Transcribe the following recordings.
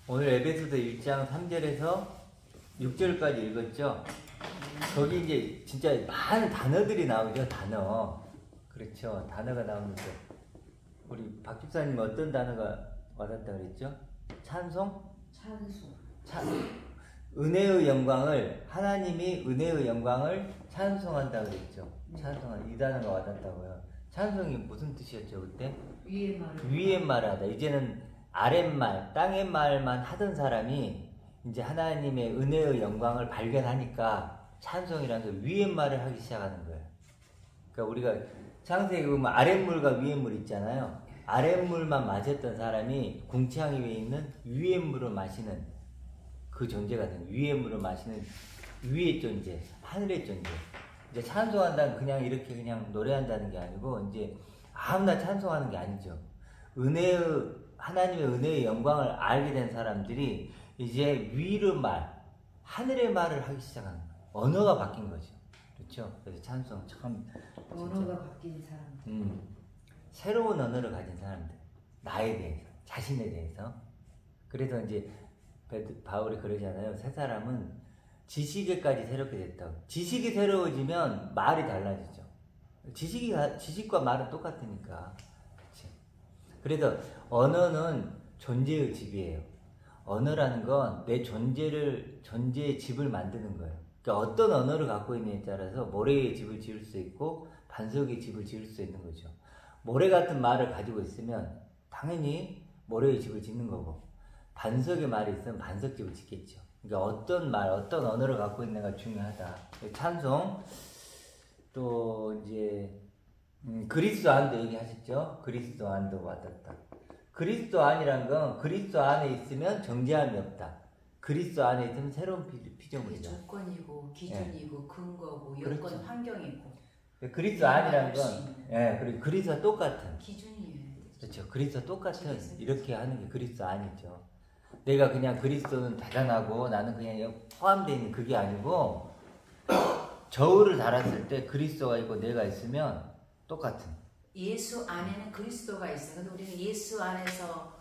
오늘 에베소서 1장 3절에서 6절까지 읽었죠? 거기 이제 진짜 많은 단어들이 나오죠, 단어. 그렇죠. 단어가 나오는데. 우리 박 집사님 어떤 단어가 와닿다 그랬죠? 찬송? 은혜의 영광을, 하나님이 은혜의 영광을 찬송한다 그랬죠. 찬송한, 이 단어가 와닿다고요. 찬송이 무슨 뜻이었죠, 그때? 위의 말을 하다. 이제는 아랫말, 땅의 말만 하던 사람이 이제 하나님의 은혜의 영광을 발견하니까 찬송이라는 게 위의 말을 하기 시작하는 거예요. 그러니까 우리가 창세기 보면 아랫물과 위의 물 있잖아요. 아랫물만 마셨던 사람이 궁창 위에 있는 위의 물을 마시는 그 존재가 된 위의 물을 마시는 위의 존재, 하늘의 존재. 이제 찬송한다는 그냥 이렇게 그냥 노래한다는 게 아니고 이제 아무나 찬송하는 게 아니죠. 하나님의 은혜의 영광을 알게 된 사람들이 이제 위의 말, 하늘의 말을 하기 시작하는 거예요. 언어가 바뀐 거죠. 그렇죠? 그래서 찬송 참 언어가 바뀐 사람. 새로운 언어를 가진 사람들, 나에 대해서, 자신에 대해서. 그래서 이제 바울이 그러잖아요. 새 사람은 지식에까지 새롭게 됐다고. 지식이 새로워지면 말이 달라지죠. 지식과 말은 똑같으니까. 그치? 그래서 언어는 존재의 집이에요. 언어라는 건 내 존재의 집을 만드는 거예요. 그러니까 어떤 언어를 갖고 있느냐에 따라서 모래의 집을 지을 수 있고 반석의 집을 지을 수 있는 거죠. 모래 같은 말을 가지고 있으면 당연히 모래의 집을 짓는 거고, 반석의 말이 있으면 반석집을 짓겠죠. 그러니까 어떤 말, 어떤 언어를 갖고 있는가 중요하다. 찬송, 또 이제 그리스도 안도 얘기하셨죠. 그리스도 안도 와닿다. 그리스도 안이란 건 그리스도 안에 있으면 정죄함이 없다. 그리스도 안에 있으면 새로운 피조물이다. 조건이고 기준이고 네. 근거고 여건 그렇죠. 환경이고. 그리스도 안이란 건 그리고 그리스도와 똑같은 기준이에요. 그렇죠. 그리스도와 똑같은 이렇게 하는 게 그리스도 안이죠. 내가 그냥 그리스도는 대단하고 나는 그냥 포함되어 있는 그게 아니고 저울을 달았을 때 그리스도가 있고 내가 있으면 똑같은. 예수 안에는 그리스도가 있어요. 근데 우리는 예수 안에서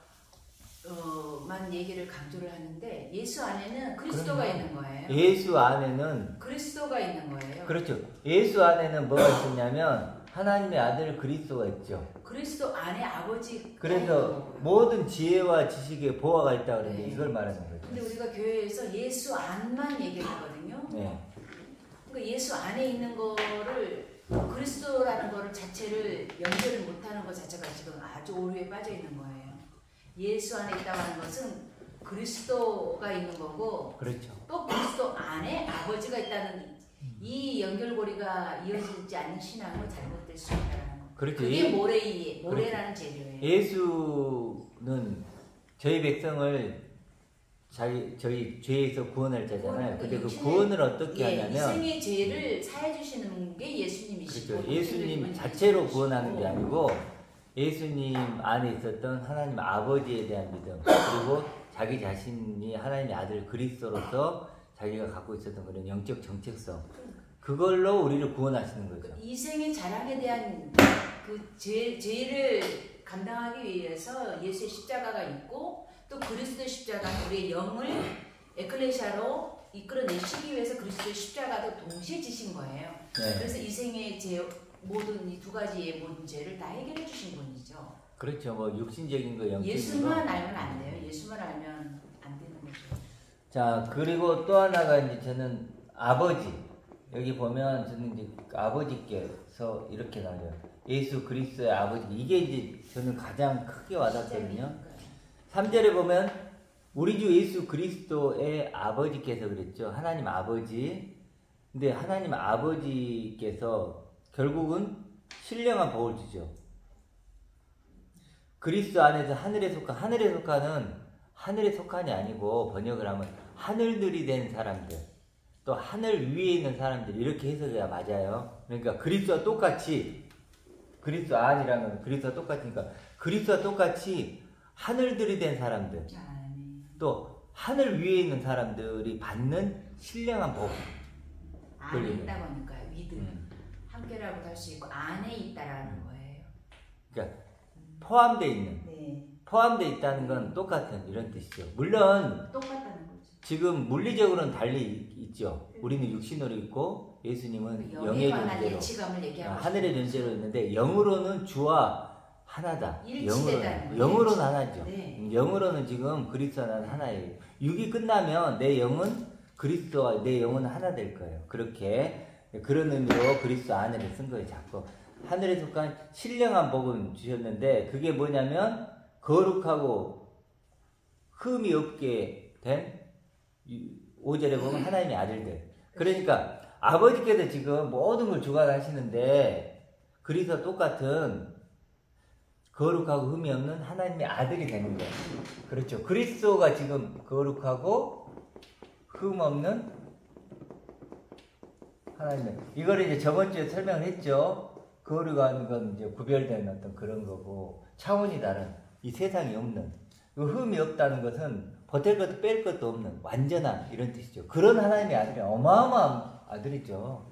만 얘기를 강조를 하는데 예수 안에는 그리스도가 있는 거예요. 예수 안에는 그리스도가 있는 거예요. 그렇죠. 예수 안에는 뭐가 있었냐면 하나님의 아들 그리스도가 있죠. 그리스도 안에 아버지. 그래서 모든 지혜와 지식에 보화가 있다 그러는데 네. 이걸 말하는 거죠. 근데 우리가 교회에서 예수 안만 얘기를 하거든요. 네. 그러니까 예수 안에 있는 거를 그리스도라는 거를 자체를 연결을 못하는 것 자체가 지금 아주 오류에 빠져 있는 거예요. 예수 안에 있다고 하는 것은 그리스도가 있는 거고, 그렇죠. 또 그리스도 안에 아버지가 있다는 이 연결고리가 이어지지 않는 신앙은 잘못될 수 있다는 거. 그렇죠. 그게 모래라는 재료예요. 예수는 저희 백성을 저희 죄에서 구원할 자잖아요. 근데 그 구원을 어떻게 하냐면 이생의 죄를 사해 주시는 게 예수님이시고. 그렇죠. 예수님 자체로 구원하는 게 아니고 예수님 안에 있었던 하나님 아버지에 대한 믿음, 그리고 자기 자신이 하나님의 아들 그리스도로서 자기가 갖고 있었던 그런 영적 정체성, 그걸로 우리를 구원하시는 거죠. 이생의 자랑에 대한 그 죄를 감당하기 위해서 예수의 십자가가 있고, 또 그리스도의 십자가는 우리의 영을 에클레시아로 이끌어내시기 위해서 그리스도의 십자가도 동시에 지신 거예요. 네. 그래서 이생의 죄, 모든 이 두 가지의 모든 죄를 다 해결해 주신 분이죠. 그렇죠. 뭐 육신적인 거, 영적인 거. 예수만 알면 안 돼요. 예수만 알면 안 되는 거죠. 자, 그리고 또 하나가 이제 저는 아버지. 여기 보면 저는 이제 아버지께서 이렇게 나와요. 예수 그리스도의 아버지. 이게 이제 저는 가장 크게 와닿거든요. 3절에 보면 우리 주 예수 그리스도의 아버지께서 그랬죠. 하나님 아버지. 근데 하나님 아버지께서 결국은 신령한 복을 주죠. 그리스도 안에서 하늘에 속하는 하늘에 속한이 아니고 번역을 하면 하늘들이 된 사람들, 또 하늘 위에 있는 사람들, 이렇게 해석해야 맞아요. 그러니까 그리스도와 똑같이, 그리스도 안이라는 그리스도와 똑같으니까 그리스도와 똑같이 하늘들이 된 사람들, 또 하늘 위에 있는 사람들이 받는 신령한 복. 안에 있다고 하니까요. 믿음. 함께라고도 할 수 있고 안에 있다라는 거예요. 그러니까 포함되어 있는. 네. 포함되어 있다는 건 똑같은 이런 뜻이죠. 물론 똑같다는 거죠. 지금 물리적으로는 달리 있죠. 우리는 육신으로 있고 예수님은 영의 관한 존재로 예치감을 얘기하고 하늘의 존재로 있는데 영으로는 주와 하나다. 일치되다는 영으로는 하나죠. 네. 영으로는 지금 그리스도는 하나예요. 육이 끝나면 내 영은 그리스도와 내 영은 하나 될 거예요. 그렇게 그런 의미로 그리스도 안에를 쓴 거예요. 자꾸 하늘에 속한 신령한 복은 주셨는데 그게 뭐냐면 거룩하고 흠이 없게 된 5절에 보면 하나님의 아들들. 그러니까 아버지께서 지금 모든 걸 주관하시는데 그리스도 똑같은 거룩하고 흠이 없는 하나님의 아들이 되는 거예요. 그렇죠. 그리스도가 지금 거룩하고 흠 없는 하나님의. 이거를 이제 저번 주에 설명을 했죠. 거룩한 건 이제 구별된 어떤 그런 거고 차원이 다른 이 세상에 없는 흠이 없다는 것은 보탤 것도 뺄 것도 없는 완전한 이런 뜻이죠. 그런 하나님의 아들이 어마어마한 아들이죠.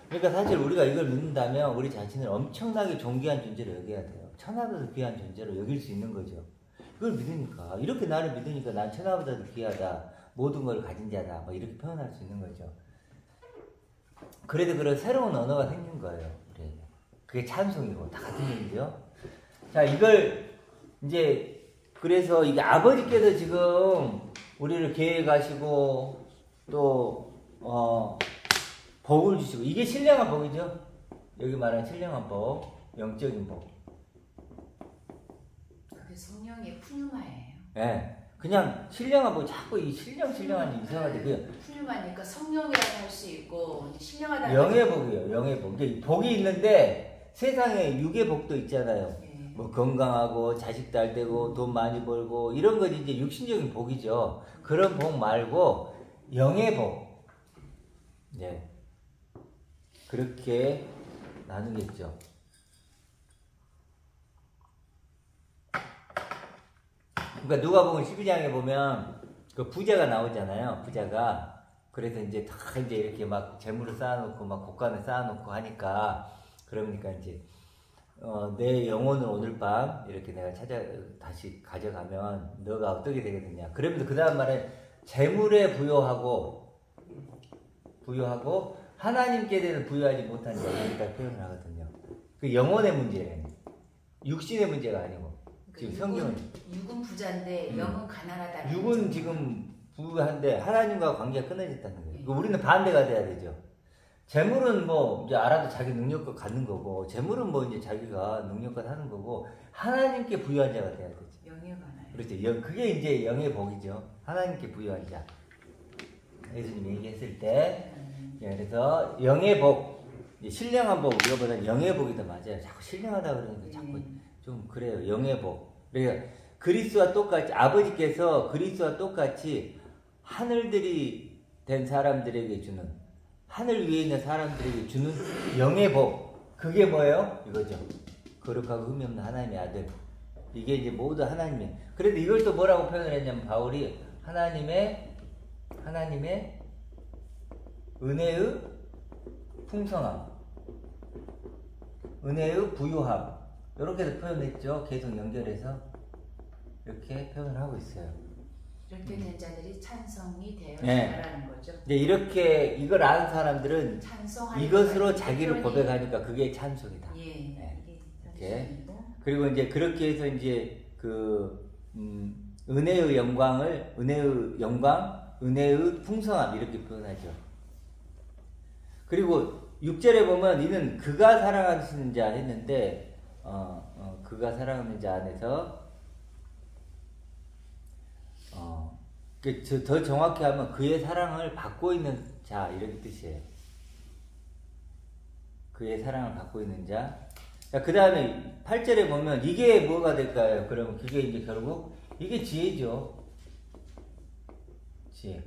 그러니까 사실 우리가 이걸 믿는다면 우리 자신을 엄청나게 존귀한 존재로 여겨야 돼요. 천하보다 귀한 존재로 여길 수 있는 거죠. 그걸 믿으니까 이렇게 나를 믿으니까 난 천하보다도 귀하다. 모든 걸 가진 자다. 뭐 이렇게 표현할 수 있는 거죠. 그래도 그런 새로운 언어가 생긴 거예요. 그게 찬송이고 다 같은 얘기죠. 자, 이걸 이제 그래서 이게 아버지께서 지금 우리를 계획하시고 또 복을 주시고 이게 신령한 복이죠. 여기 말하는 신령한 복, 영적인 복. 그게 성령의 푸뉴마예요. 네. 그냥 신령한 복 자꾸 이 신령하니 이상하대. 푸뉴마니까 성령이라고 할 수 있고 신령하다는 영의 복이에요. 영의 복. 복이 있는데 세상에 육의 복도 있잖아요. 네. 뭐 건강하고 자식 잘 되고 돈 많이 벌고 이런 건 이제 육신적인 복이죠. 그런 복 말고 영의 복. 네. 그렇게 나누겠죠. 그러니까 누가복음 12장에 보면 그 부자가 나오잖아요. 부자가. 그래서 이제 다 이제 이렇게 막 재물을 쌓아놓고 막 곡간을 쌓아놓고 하니까 그러니까 이제 내 영혼을 오늘 밤 이렇게 내가 다시 가져가면 너가 어떻게 되겠느냐. 그러면서 그 다음 말에 재물에 부여하고 하나님께 대해서 부여하지 못한 영혼이다 표현을 하거든요. 그 영혼의 문제예요. 육신의 문제가 아니고. 지금 성경은 육은 부자인데 영은 가난하다. 육은 지금 부한데 하나님과 관계가 끊어졌다는 거예요. 우리는 반대가 돼야 되죠. 재물은 뭐 이제 알아도 자기 능력껏 갖는 거고, 재물은 뭐 이제 자기가 능력껏 하는 거고, 하나님께 부여한 자가 돼야 되죠. 영이 가나요? 그렇죠. 그게 이제 영의 복이죠. 하나님께 부여한 자. 예수님이 얘기했을 때, 그래서 영의 복, 신령한 복, 이거보다는 영의 복이 더 맞아요. 자꾸 신령하다 그러니까 자꾸 좀 그래요. 영의 복. 그러니까 그리스도와 똑같이, 아버지께서 그리스도와 똑같이 하늘들이 된 사람들에게 주는, 하늘 위에 있는 사람들에게 주는 영의 복. 그게 뭐예요? 이거죠. 거룩하고 흠이 없는 하나님의 아들. 이게 이제 모두 하나님의. 그런데 이걸 또 뭐라고 표현을 했냐면 바울이 하나님의 은혜의 풍성함, 은혜의 부유함, 이렇게 표현했죠. 계속 연결해서 이렇게 표현을 하고 있어요. 이렇게 된 자들이 찬성이 되어야라는 거죠. 이제 이렇게 이걸 아는 사람들은 이것으로 자기를 표현이... 고백하니까 그게 찬송이다. 예. 네. 이렇게. 그리고 이제 그렇게 해서 이제 은혜의 영광을 은혜의 풍성함 이렇게 표현하죠. 그리고 6절에 보면 이는 그가 사랑하시는 자 했는데 그가 사랑하는 자 안에서 더 정확히 하면 그의 사랑을 받고 있는 자 이렇게 뜻이에요. 그의 사랑을 받고 있는 자. 그 다음에 8절에 보면 이게 뭐가 될까요? 그러면 그게 이제 결국 이게 지혜죠. 지혜.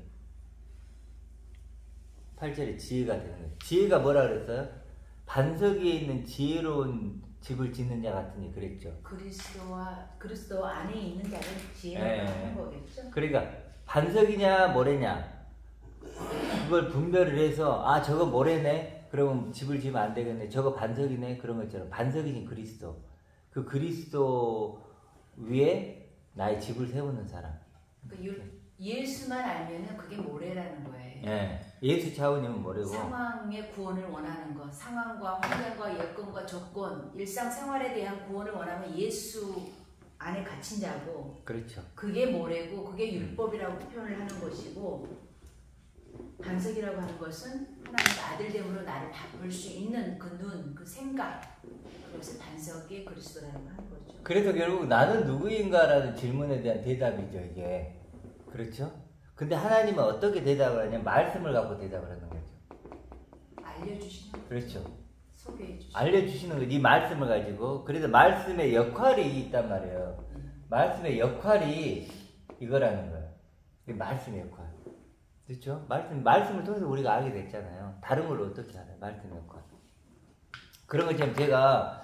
8절에 지혜가 되는 거예요. 지혜가 뭐라 그랬어요? 반석 위에 있는 지혜로운 집을 짓는 자 같으니 그랬죠. 그리스도 안에 있는 자는 지혜를 받는 거겠죠. 그러니까 반석이냐 모래냐 그걸 분별을 해서 저거 모래네 그러면 집을 지으면 안 되겠네. 저거 반석이네 그런 것처럼 반석이신 그리스도. 그 그리스도 위에 나의 집을 세우는 사람. 그러니까 예수만 알면은 그게 모래라는 거예요. 예, 예수 차원이면 뭐래고? 상황의 구원을 원하는 것, 상황과 환경과 여건과 조건, 일상생활에 대한 구원을 원하면 예수 안에 갇힌 자고, 그렇죠. 그게 모래고 그게 율법이라고 표현을 하는 것이고, 반석이라고 하는 것은 하나님의 아들됨으로 나를 바꿀 수 있는 그 눈, 그 생각, 그것을 반석의 그리스도라고 하는 거죠. 그래서 결국 나는 누구인가라는 질문에 대한 대답이죠, 이게. 그렇죠? 근데 하나님은 어떻게 대답을 하냐면 말씀을 갖고 대답을 하는 거죠. 알려주시는 거죠. 그렇죠. 소개해주시는 알려주시는 거죠. 이 말씀을 가지고. 그래서 말씀의 역할이 있단 말이에요. 말씀의 역할이 이거라는 거예요. 이 말씀의 역할. 그렇죠? 말씀을 통해서 우리가 알게 됐잖아요. 다른 걸로 어떻게 알아요? 말씀의 역할. 그런 것처럼 제가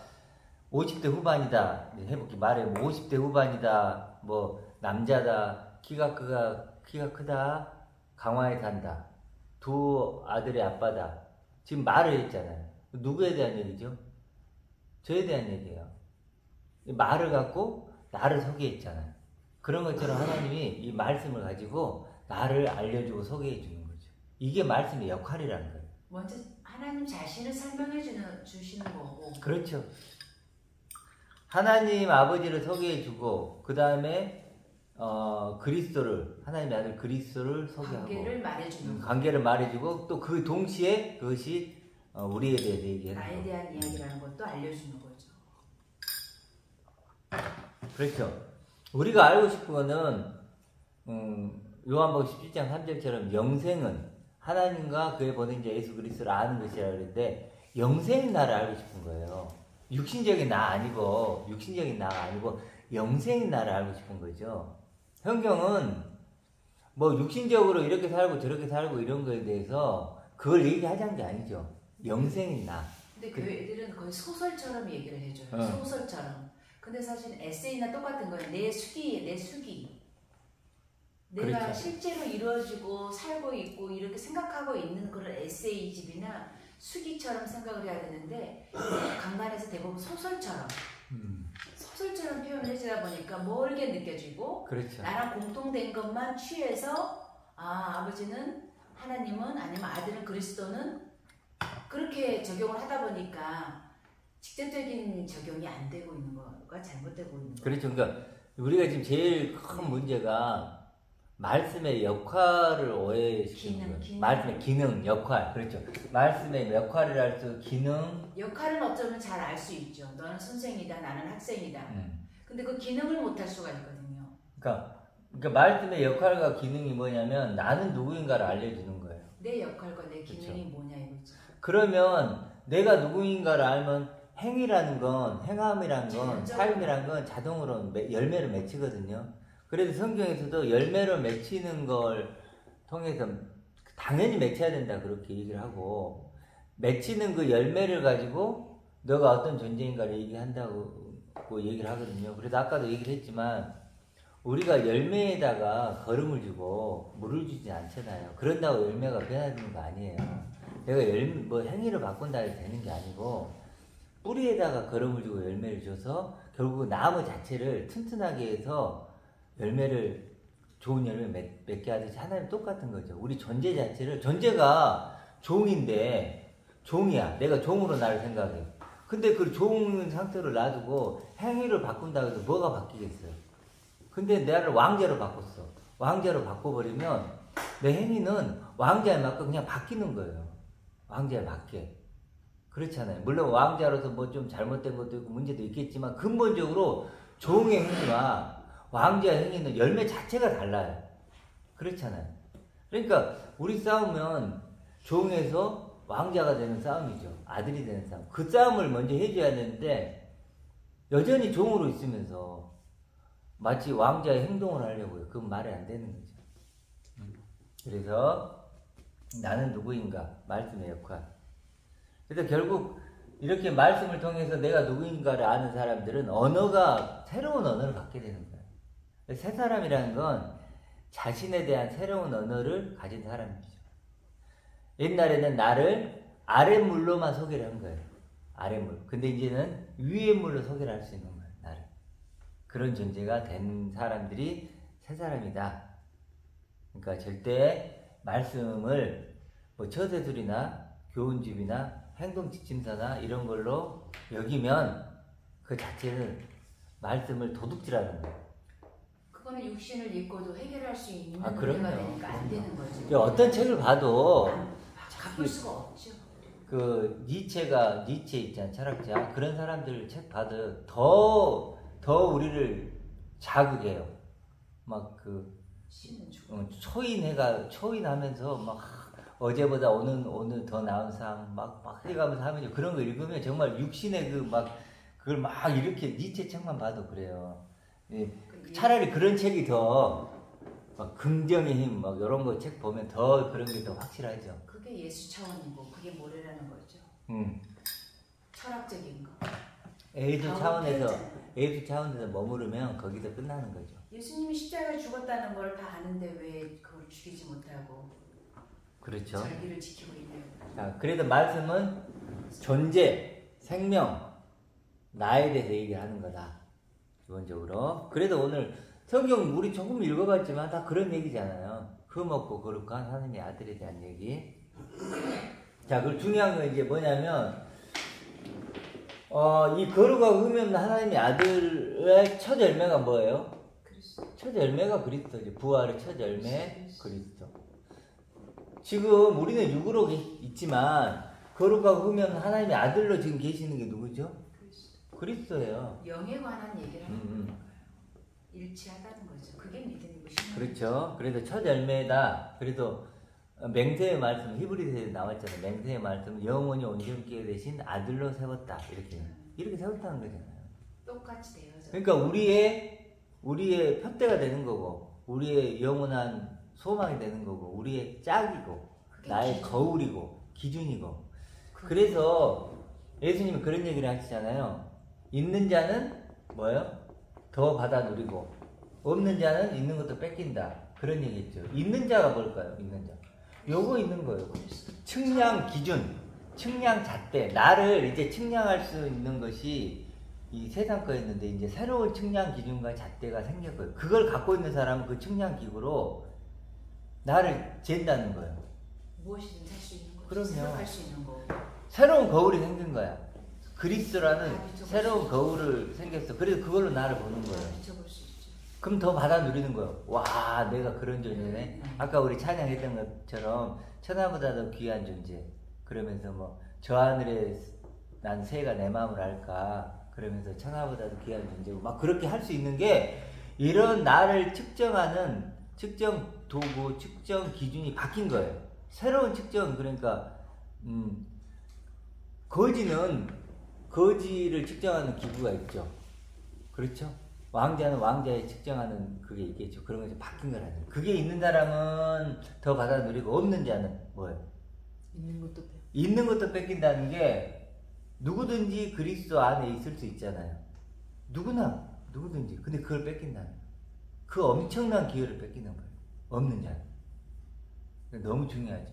50대 후반이다. 해볼게 말해. 뭐 50대 후반이다. 뭐 남자다. 키가 크다. 강화에 산다. 두 아들의 아빠다. 지금 말을 했잖아요. 누구에 대한 얘기죠? 저에 대한 얘기예요. 말을 갖고 나를 소개했잖아요. 그런 것처럼 하나님이 이 말씀을 가지고 나를 알려주고 소개해 주는 거죠. 이게 말씀의 역할이라는 거예요. 먼저 하나님 자신을 설명해 주시는 거고. 그렇죠. 하나님 아버지를 소개해 주고 그 다음에 그리스도를 하나님의 아들 그리스도를 소개하고 관계를 말해주는 거. 관계를 말해주고 또 그 동시에 그것이 우리에 대해 얘기하는 나에 거. 대한 이야기라는 것도 알려주는 거죠. 그렇죠. 우리가 알고 싶은 거는 요한복음 17장 3절처럼 영생은 하나님과 그의 보낸 자 예수 그리스도를 아는 것이라 그랬는데 영생인 나를 알고 싶은 거예요. 육신적인 나가 아니고 영생인 나를 알고 싶은 거죠. 성경은 뭐 육신적으로 이렇게 살고 저렇게 살고 이런 거에 대해서 그걸 얘기하자는 게 아니죠. 영생인 나. 근데 교회들은 거의 소설처럼 얘기를 해줘요. 소설처럼. 근데 사실 에세이나 똑같은 거예요. 내 수기. 내가 그렇죠. 실제로 이루어지고 살고 있고 이렇게 생각하고 있는 그런 에세이집이나 수기처럼 생각을 해야 되는데 강단에서 대부분 소설처럼 표현을 해주다 보니까 멀게 느껴지고 그렇죠. 나랑 공통된 것만 취해서 아버지는 하나님은 아니면 아들은 그리스도는 그렇게 적용을 하다 보니까 직접적인 적용이 안 되고 있는 거가 잘못되고 있는 거예요. 그렇죠. 그러니까 우리가 지금 제일 큰 문제가 말씀의 역할을 오해시키는 거예요. 말씀의 기능, 역할. 그렇죠. 말씀의 역할이랄 수 기능. 역할은 어쩌면 잘 알 수 있죠. 너는 선생이다, 나는 학생이다. 근데 그 기능을 못 할 수가 있거든요. 그러니까 말씀의 역할과 기능이 뭐냐면 나는 누구인가를 알려주는 거예요. 내 역할과 내 기능이 그렇죠. 뭐냐 이거죠. 그러면 내가 누구인가를 알면 행이라는 건, 행함이라는 건, 자연적으로. 삶이라는 건 자동으로 열매를 맺히거든요. 그래서 성경에서도 열매를 맺히는 걸 통해서 당연히 맺혀야 된다 그렇게 얘기를 하고 맺히는 그 열매를 가지고 너가 어떤 존재인가를 얘기한다고 얘기를 하거든요. 그래서 아까도 얘기를 했지만 우리가 열매에다가 거름을 주고 물을 주지 않잖아요. 그런다고 열매가 변하는 거 아니에요. 내가 행위를 바꾼다 해도 되는 게 아니고 뿌리에다가 거름을 주고 열매를 줘서 결국 나무 자체를 튼튼하게 해서 좋은 열매 맺게 하듯이 하나님 똑같은 거죠. 우리 존재 자체를, 존재가 종인데, 종이야. 내가 종으로 나를 생각해. 근데 그 종 상태로 놔두고 행위를 바꾼다고 해서 뭐가 바뀌겠어요? 근데 나를 왕자로 바꿨어. 왕자로 바꿔버리면 내 행위는 왕자에 맞게 그냥 바뀌는 거예요. 왕자에 맞게. 그렇잖아요. 물론 왕자로서 뭐 좀 잘못된 것도 있고 문제도 있겠지만 근본적으로 종의 행위와 왕자의 행위는 열매 자체가 달라요. 그렇잖아요. 그러니까 우리 싸우면 종에서 왕자가 되는 싸움이죠. 아들이 되는 싸움. 그 싸움을 먼저 해줘야 되는데 여전히 종으로 있으면서 마치 왕자의 행동을 하려고요. 그건 말이 안 되는 거죠. 그래서 나는 누구인가? 말씀의 역할. 그래서 결국 이렇게 말씀을 통해서 내가 누구인가를 아는 사람들은 새로운 언어를 갖게 되는 거예요. 새 사람이라는 건 자신에 대한 새로운 언어를 가진 사람이죠. 옛날에는 나를 아랫물로만 소개를 한 거예요. 아랫물. 근데 이제는 위에물로 소개를 할 수 있는 거예요. 나를. 그런 존재가 된 사람들이 새 사람이다. 그러니까 절대 말씀을 뭐 처세술이나 교훈집이나 행동지침서나 이런 걸로 여기면 그 자체는 말씀을 도둑질하는 거예요. 그거는 육신을 입고도 해결할 수 있는 아, 문제가 그럼요. 되니까 안 되는 거죠. 그러니까 어떤 책을 봐도 바꿀 수가 없죠. 그 니체 있잖아, 철학자. 그런 사람들 책 봐도 더 우리를 자극해요. 막 신은 주. 초인하면서 막 어제보다 오늘 더 나은 삶 막 해가면서 하면서 그런 거 읽으면 정말 육신의 그걸 막 이렇게 니체 책만 봐도 그래요. 예, 차라리 그런 책이 더 막 긍정의 힘 막 이런 거 책 보면 더 그런 게 더 확실하죠. 그게 예수 차원이고 그게 뭐래라는 거죠. 철학적인 거. 예수 차원에서 머무르면 거기서 끝나는 거죠. 예수님이 십자가에 죽었다는 걸 다 아는데 왜 그걸 죽이지 못하고 그렇죠. 절기를 지키고 있는. 자, 그래도 말씀은 존재, 생명, 나에 대해서 얘기하는 거다. 기본적으로. 그래도 오늘 성경 우리 조금 읽어봤지만 다 그런 얘기잖아요. 흠없고 거룩한 하나님의 아들에 대한 얘기. 자, 그 중요한 건 이제 뭐냐면 이 거룩하고 흠이 없는 하나님의 아들의 첫 열매가 뭐예요? 그리스도. 첫 열매가 그리스도죠. 부활의 첫 열매 그리스도. 지금 우리는 육으로 있지만 거룩하고 흠이 없는 하나님의 아들로 지금 계시는 게 누구죠? 그리스도예요. 영에 관한 얘기를 하는 거예요. 일치하다는 거죠. 그게 믿음이고 신앙이죠. 그렇죠. 그래도 첫 열매다. 그래도 맹세의 말씀 히브리서에 나왔잖아요. 맹세의 말씀 영원히 온전케 되신 아들로 세웠다. 이렇게 세웠다는 거잖아요. 똑같이 되어져. 그러니까 우리의 푯대가 되는 거고 우리의 영원한 소망이 되는 거고 우리의 짝이고 나의 기준. 거울이고 기준이고. 그래서 예수님이 그런 얘기를 하시잖아요. 있는 자는 뭐예요? 더 받아 누리고 없는 자는 있는 것도 뺏긴다. 그런 얘기 했죠. 있는 자가 뭘까요? 있는 자. 요거 있는 거예요. 측량 기준, 측량 잣대. 나를 이제 측량할 수 있는 것이 이 세상 거였는데 이제 새로운 측량 기준과 잣대가 생겼고요. 그걸 갖고 있는 사람은 그 측량 기구로 나를 잰다는 거예요. 무엇이든 살 수 있는 거죠. 그럼요. 생각할 수 있는 거. 새로운 거울이 생긴 거야. 그리스도라는 새로운 거울을 생겼어. 그래서 그걸로 나를 보는 거예요. 비춰볼 수 있죠. 그럼 더 받아 누리는 거예요. 와, 내가 그런 존재네. 아까 우리 찬양했던 것처럼 천하보다 더 귀한 존재. 그러면서 뭐 저 하늘에 난 새가 내 마음을 알까. 그러면서 천하보다 더 귀한 존재고 막 그렇게 할 수 있는 게 이런 나를 측정하는 측정 도구, 측정 기준이 바뀐 거예요. 새로운 측정. 그러니까 거지를 측정하는 기구가 있죠. 그렇죠? 왕자는 왕자에 측정하는 그게 있겠죠. 그런 것이 바뀐 거라는. 그게 있는 사람은 더 받아 누리고 없는 자는 뭐예요? 있는 것도 뺏긴다는 게 누구든지 그리스도 안에 있을 수 있잖아요. 누구든지. 근데 그걸 뺏긴다는 거예요. 그 엄청난 기회를 뺏기는 거예요. 없는 자는. 너무 중요하죠.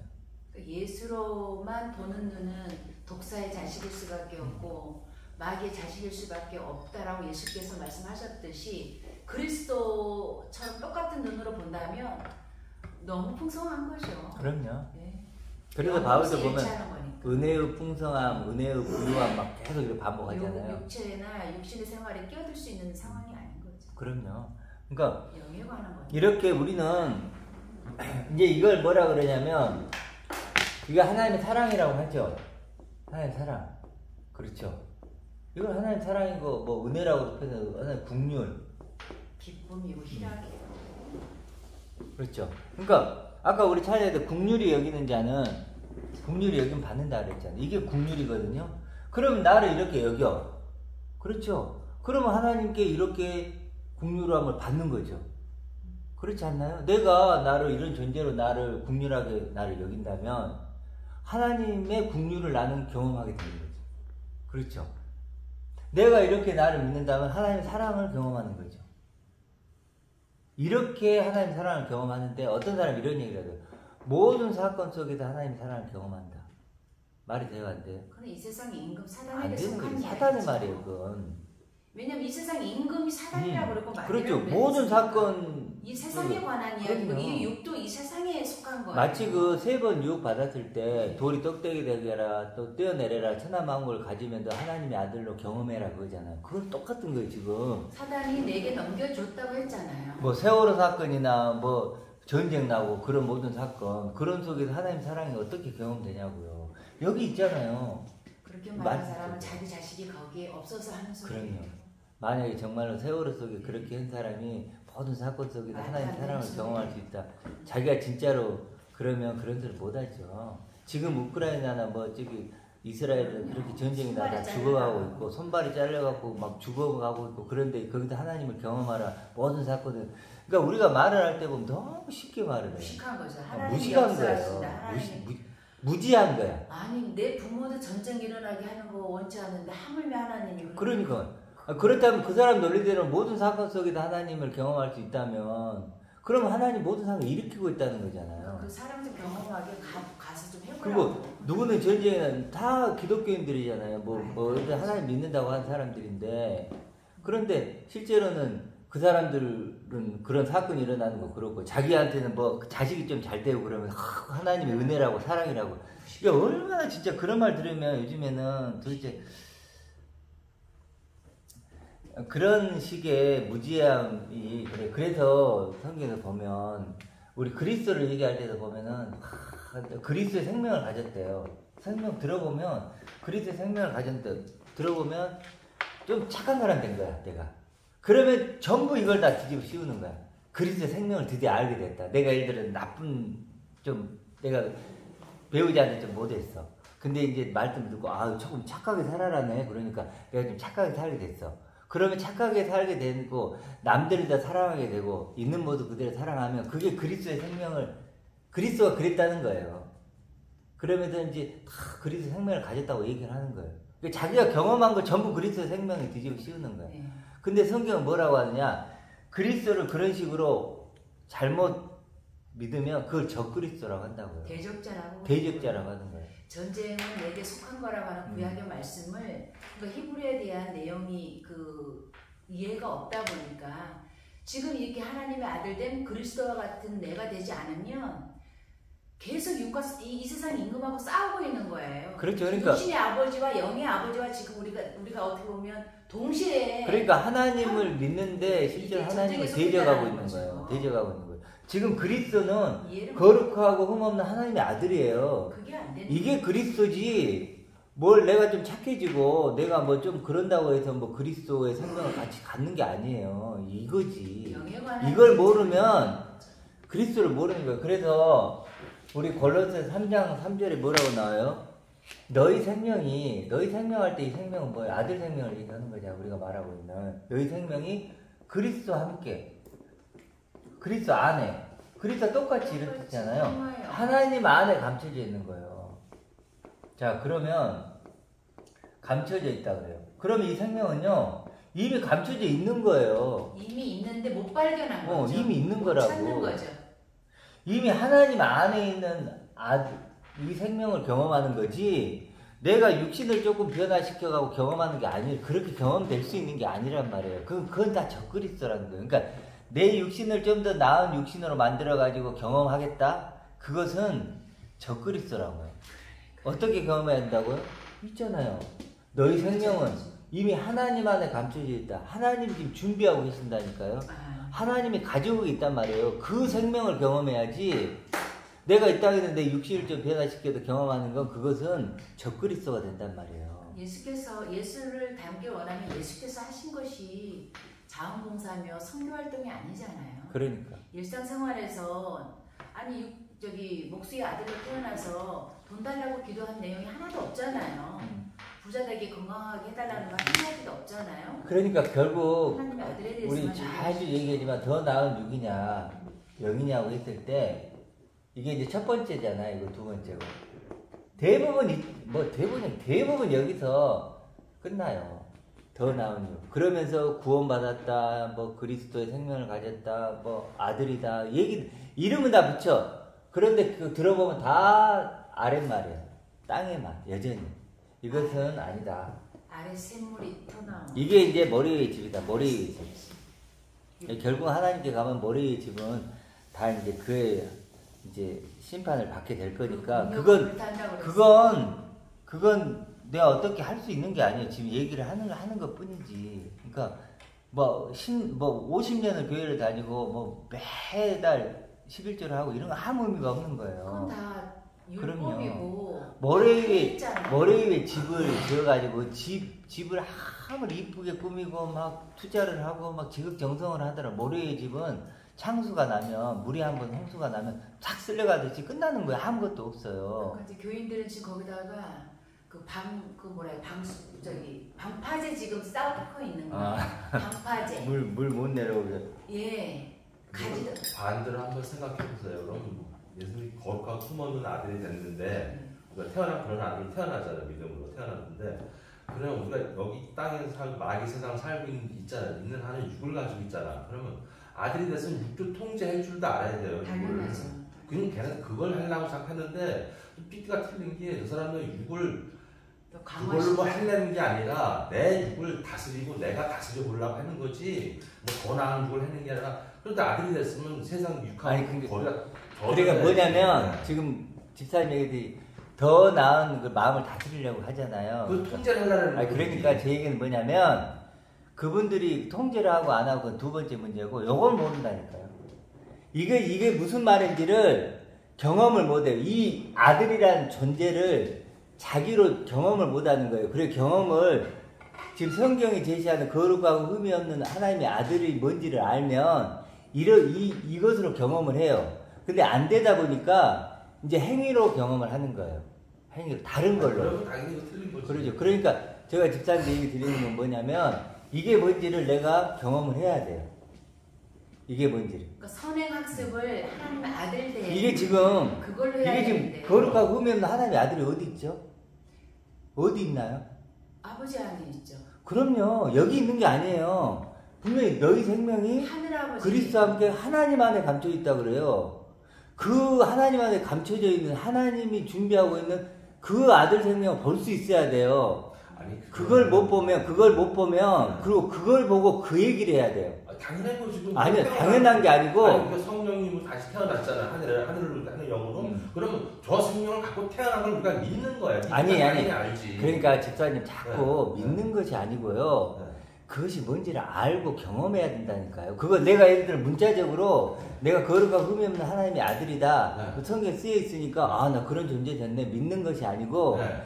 예수로만 보는 눈은 독사의 자식일 수밖에 없고 마귀의 자식일 수밖에 없다라고 예수께서 말씀하셨듯이 그리스도처럼 똑같은 눈으로 본다면 너무 풍성한 거죠. 그럼요. 네. 그래서 바울도 보면 일치하는 거니까. 은혜의 풍성함, 은혜의 부유함 막 계속 이렇게 반복하잖아요. 육체나 육신의 생활에 끼어들 수 있는 상황이 아닌 거죠. 그럼요. 그러니까 영에 관한 거니까. 이렇게 우리는 이제 이걸 뭐라 그러냐면 이거 하나님의 사랑이라고 하죠. 하나님의 사랑. 그렇죠. 이걸 하나님의 사랑이고 뭐 은혜라고 표현해서 하나님의 국률. 기쁨이고 희락이고. 그렇죠. 그러니까 아까 우리 차례에도 국률이 여기는 자는 국률이 여기면 받는다 그랬잖아요. 이게 국률이거든요. 그러면 나를 이렇게 여겨. 그렇죠. 그러면 하나님께 이렇게 국률함을 받는 거죠. 그렇지 않나요? 내가 나를 이런 존재로 나를 국률하게 나를 여긴다면 하나님의 국률을 나는 경험하게 되는 거죠. 그렇죠. 내가 이렇게 나를 믿는다면 하나님의 사랑을 경험하는 거죠. 이렇게 하나님의 사랑을 경험하는데 어떤 사람이 이런 얘기를 해요. 모든 사건 속에서 하나님의 사랑을 경험한다. 말이 돼요, 안 돼요? 그건 이 세상의 임금 안 사단에게 되는 속한 거죠. 이야기죠. 사단의 말이에요, 그건. 왜냐면 이 세상 임금이 사단이라고 그러고 그렇죠. 모든 사건 이 세상에 관한 이야기고 그럼요. 이 육도 이 세상에 속한 거예요. 마치 그 3번 유혹 받았을 때 돌이 떡대기 되게라 또 떼어내려라 천하 만국을 가지면 너 하나님의 아들로 경험해라 그거잖아요. 그건 똑같은 거예요 지금. 사단이 내게 넘겨줬다고 했잖아요. 뭐 세월호 사건이나 뭐 전쟁 나고 그런 모든 사건 그런 속에서 하나님 사랑이 어떻게 경험되냐고요. 여기 있잖아요. 그렇게 말하는 사람은 자기 자식이 거기에 없어서 하는 소리예요. 그럼요. 만약에 정말로 세월호 속에 그렇게 한 사람이 모든 사건 속에서 하나님 사랑을 경험할 수 있다. 자기가 진짜로 그러면 그런 소리 못하죠. 지금 우크라이나나 뭐 저기 이스라엘은 그렇게 전쟁이 나다 죽어가고 있고 손발이 잘려갖고 막 죽어가고 있고 그런데 거기다 하나님을 경험하라 모든 사건을. 그러니까 우리가 말을 할 때 보면 너무 쉽게 말을 해요. 무식한 거죠. 하나님이 무식한 거예요. 역사하신다. 하나님이. 무지한 거야. 아니 내 부모도 전쟁 일어나게 하는 거 원치 않는데 하물며 하나님이 그러니까 그렇다면 그 사람 논리대로 모든 사건 속에도 하나님을 경험할 수 있다면 그럼 하나님 모든 사건을 일으키고 있다는 거잖아요. 그 사람들 경험하게 가서 좀 해보라고. 그리고 누구는 전쟁에는 다 기독교인들이잖아요. 뭐 하나님 믿는다고 하는 사람들인데 그런데 실제로는 그 사람들은 그런 사건이 일어나는 거 그렇고 자기한테는 뭐 자식이 좀 잘 되고 그러면 하나님의 은혜라고 사랑이라고. 그러니까 얼마나 진짜 그런 말 들으면 요즘에는 도대체 그런 식의 무지함이 그래서 성경에서 보면 우리 그리스도를 얘기할 때도 보면은 그리스도의 생명을 가졌대요. 생명 들어보면 그리스도의 생명을 가졌대 들어보면 좀 착한 사람 된 거야 내가. 그러면 전부 이걸 다 뒤집어 씌우는 거야. 그리스도의 생명을 드디어 알게 됐다. 내가 예를 들어 나쁜 좀 내가 배우자한테 좀 못했어. 근데 이제 말씀 듣고 조금 착하게 살아라네. 그러니까 내가 좀 착하게 살게 됐어. 그러면 착하게 살게 되고 남들을 다 사랑하게 되고 있는 모습 그대로 사랑하면 그게 그리스도의 생명을 그리스도가 그랬다는 거예요. 그러면서 이제 다 그리스도의 생명을 가졌다고 얘기를 하는 거예요. 그러니까 자기가 경험한 걸 전부 그리스도의 생명에 뒤집어 씌우는 거예요. 네. 근데 성경은 뭐라고 하느냐? 그리스도를 그런 식으로 잘못 믿으면 그걸 적그리스도라고 한다고요. 대적자라고 하는 거예요. 전쟁은 내게 속한 거라고 하는 구약의 말씀을 그 히브리에 대한 내용이 그 이해가 없다 보니까 지금 이렇게 하나님의 아들 된 그리스도와 같은 내가 되지 않으면 계속 이 세상 임금하고 싸우고 있는 거예요. 그렇죠. 그러니까 육신의 아버지와 영의 아버지와 지금 우리가 어떻게 보면 동시에 그러니까 하나님을 믿는데 실제로 하나님을 대적하고 있는 거예요. 대적하고 있는 거예요. 지금 그리스도는 거룩하고 흠없는 하나님의 아들이에요. 그게 안 되는 이게 그리스도지. 뭘 내가 좀 착해지고 내가 뭐 좀 그런다고 해서 뭐 그리스도의 생명을 같이 갖는 게 아니에요. 이거지. 이걸 모르면 그리스도를 모르는 거예요. 그래서 우리 골로새 3장 3절에 뭐라고 나와요? 너희 생명할 때 이 생명은 뭐예요? 아들 생명을 얘기하는 거죠. 우리가 말하고 있는 너희 생명이 그리스도와 함께 그리스도 안에 그리스도와 똑같이 이렇게 있잖아요. 하나님 안에 감춰져 있는 거예요. 자, 그러면 감춰져 있다 그래요. 그러면 이 생명은요 이미 감춰져 있는 거예요. 이미 있는데 못 발견한 거죠. 이미 있는 거라고. 찾는 거죠. 이미 하나님 안에 있는 이 생명을 경험하는 거지 내가 육신을 조금 변화시켜가고 경험하는 게 아니에요. 그렇게 경험될 수 있는 게 아니란 말이에요. 그건 다 적그리스도라는 거예요. 그러니까 내 육신을 좀 더 나은 육신으로 만들어가지고 경험하겠다? 그것은 적그리스도라고요. 어떻게 경험해야 한다고요? 있잖아요. 너희 생명은 이미 하나님 안에 감춰져 있다. 하나님이 지금 준비하고 계신다니까요. 하나님이 가지고 있단 말이에요. 그 생명을 경험해야지 내가 이 땅에서 내 육신을 좀 변화시켜서 경험하는 건 그것은 적그리스도가 된단 말이에요. 예수를 닮기 원하면 예수께서 하신 것이 자원봉사며 선교활동이 아니잖아요. 그러니까 일상생활에서 목수의 아들로 태어나서 돈 달라고 기도한 내용이 하나도 없잖아요. 부자 되게 건강하게 해달라는 말 한마디도 없잖아요. 그러니까 결국 하나님의 아들에 우리 자주 얘기하지만 더 나은 육이냐 영이냐고 했을 때 이게 이제 첫 번째잖아요. 이거 두 번째고 대부분 여기서 끝나요. 더 나은 육. 그러면서 구원받았다, 뭐 그리스도의 생명을 가졌다, 뭐 아들이다 이름은 다 붙여. 그런데 그 들어보면 다 아랫말이에요. 땅의 말 여전히. 이것은 아니다. 아래 샘물이 터나오. 이게 이제 머리 위의 집이다. 머리 위의 집. 결국 하나님께 가면 머리 위의 집은 다 이제 그의 이제 심판을 받게 될 거니까 그건 내가 어떻게 할 수 있는 게 아니에요. 지금 얘기를 하는 것 뿐이지. 그러니까 뭐 50년을 교회를 다니고 뭐 매달 11조를 하고 이런 거 아무 의미가 없는 거예요. 그건 다 율법이고. 머리 위에 집을 지어가지고 집을 아무리 이쁘게 꾸미고 막 투자를 하고 막 지극정성을 하더라. 머리 위에 집은 창수가 나면 물이 한번 홍수가 나면 탁 쓸려가듯이 끝나는 거야. 아무것도 없어요. 그러니까 교인들은 지금 거기다가 방파제 지금 쌓고 있는 거야. 방파제. 물 못 내려오게. 예. 가지도. 반대로 한번 생각해 보세요. 그럼 예수님이 거룩하고 숨어있는 아들이 됐는데 우리가 그런 아들이 태어나잖아요. 믿음으로 태어났는데 그러면 우리가 여기 땅에서 살고 마귀 세상 살고 있는 한은 육을 가지고 있잖아. 그러면 아들이 됐으면 육도 통제할 줄도 알아야 돼요. 당연하죠. 그럼 걔는 그걸 하려고 생각했는데 삐삐가 틀린 게 저 사람은 육을 그걸로 뭐 하려는 게 아니라 내 육을 다스리고 내가 다스려 보려고 하는 거지 뭐 더 나은 육을 하는 게 아니라 그런데 아들이 됐으면 세상 육하고 거리가 그러니까 뭐냐면 지금 집사님 얘기들이 더 나은 그 마음을 다스리려고 하잖아요. 그 통제를 하려는 거지. 그러니까 제 얘기는 뭐냐면 그분들이 통제를 하고 안 하고 두 번째 문제고 요걸 모른다니까요. 이게 무슨 말인지를 경험을 못해요. 이 아들이라는 존재를 자기로 경험을 못하는 거예요. 그래 경험을 지금 성경이 제시하는 거룩하고 흠이 없는 하나님의 아들이 뭔지를 알면 이것으로 경험을 해요. 근데 안 되다 보니까 이제 행위로 경험을 하는 거예요. 행위로 다른 걸로. 그러면 당연히 이거 틀린 거지. 그러죠. 그러니까 제가 집사님들 얘기 드리는 건 뭐냐면 이게 뭔지를 내가 경험을 해야 돼요. 이게 뭔지를. 그러니까 선행 학습을 하나님 아들 대 이게 지금 그걸로 해야 이게 되는데. 지금 거룩하고 흠이 없는 하나님의 아들이 어디 있죠? 어디 있나요? 아버지 안에 있죠. 그럼요. 여기 있는 게 아니에요. 분명히 너희 생명이 하늘아버지 그리스도와 함께 하나님 안에 감춰 있다 그래요. 그 하나님 안에 감춰져 있는 하나님이 준비하고 있는 그 아들 생명을 볼 수 있어야 돼요. 아니 그걸 못 보면 그리고 그걸 보고 그 얘기를 해야 돼요. 당연한 거지. 아니요, 당연한 게 아니고. 그러니까 성령님은 다시 태어났잖아. 하늘 영으로. 그러면 저 생명을 갖고 태어난 걸 우리가 믿는 거야. 아니. 알지. 그러니까 집사님 자꾸 네. 믿는 것이 아니고요. 네. 그것이 뭔지를 알고 경험해야 된다니까요. 그거 내가 예를 들어 문자적으로 내가 거룩하고 흠이 없는 하나님의 아들이다. 네. 그 성경에 쓰여 있으니까 나 그런 존재 됐네. 믿는 것이 아니고 네.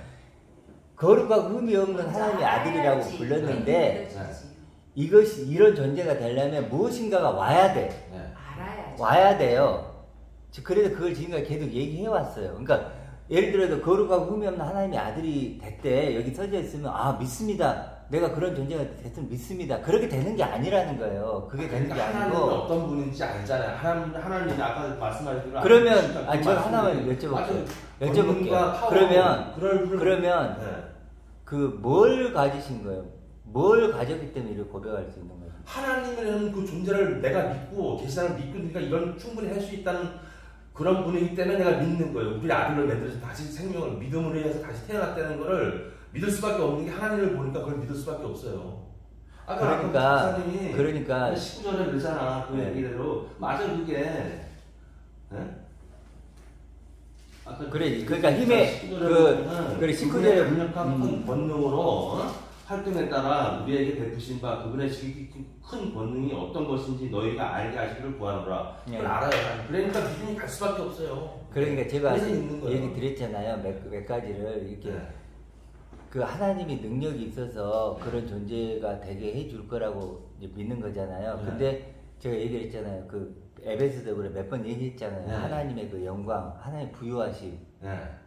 거룩하고 흠이 없는 하나님의 아들이라고 불렀는데 이것이 이런 존재가 되려면 무엇인가가 와야 돼. 네. 알아야죠. 와야 돼요. 그래서 그걸 지금까지 계속 얘기해 왔어요. 그러니까 예를 들어서 거룩하고 흠이 없는 하나님의 아들이 됐대. 여기 써져 있으면 믿습니다. 내가 그런 존재가 됐으면 믿습니다. 그렇게 되는 게 아니라는 거예요. 그게 되는 게 아니고. 하나님은 어떤 분인지 알잖아요. 하나님이 아까 말씀하신 대로. 그러면 저 하나만 여쭤볼게요. 그러면 네. 그 뭘 가지신 거예요? 뭘 가졌기 때문에 이렇게 고백할 수 있는 거예요? 하나님이라는 그 존재를 내가 믿고 계시다는 믿고 니까 이건 충분히 할 수 있다는 그런 분이기 때문에 내가 믿는 거예요. 우리 아들을 만들어서 다시 생명을 믿음으로 해서 다시 태어났다는 거를 믿을 수밖에 없는 게 하나님을 보니까 그걸 믿을 수밖에 없어요. 그러니까 19절에 그러잖아. 그 얘기대로 맞아 그게. 네? 그러니까 힘의 그래 19절에 강력한 큰 권능으로 활동에 따라 우리에게 베푸신 바 그분의 지극히 큰 권능이 어떤 것인지 너희가 알게 하시기를 구하노라. 그걸 알아요. 그러니까 믿음이 갈 수밖에 없어요. 그러니까 제가 얘기 드렸잖아요. 몇 가지를 이렇게 그 하나님이 능력이 있어서 그런 존재가 되게 해줄 거라고 이제 믿는 거잖아요. 근데 제가 얘기를 했잖아요. 그 에베소서 몇 번 얘기했잖아요. 하나님의 그 영광, 하나님의 부유하심,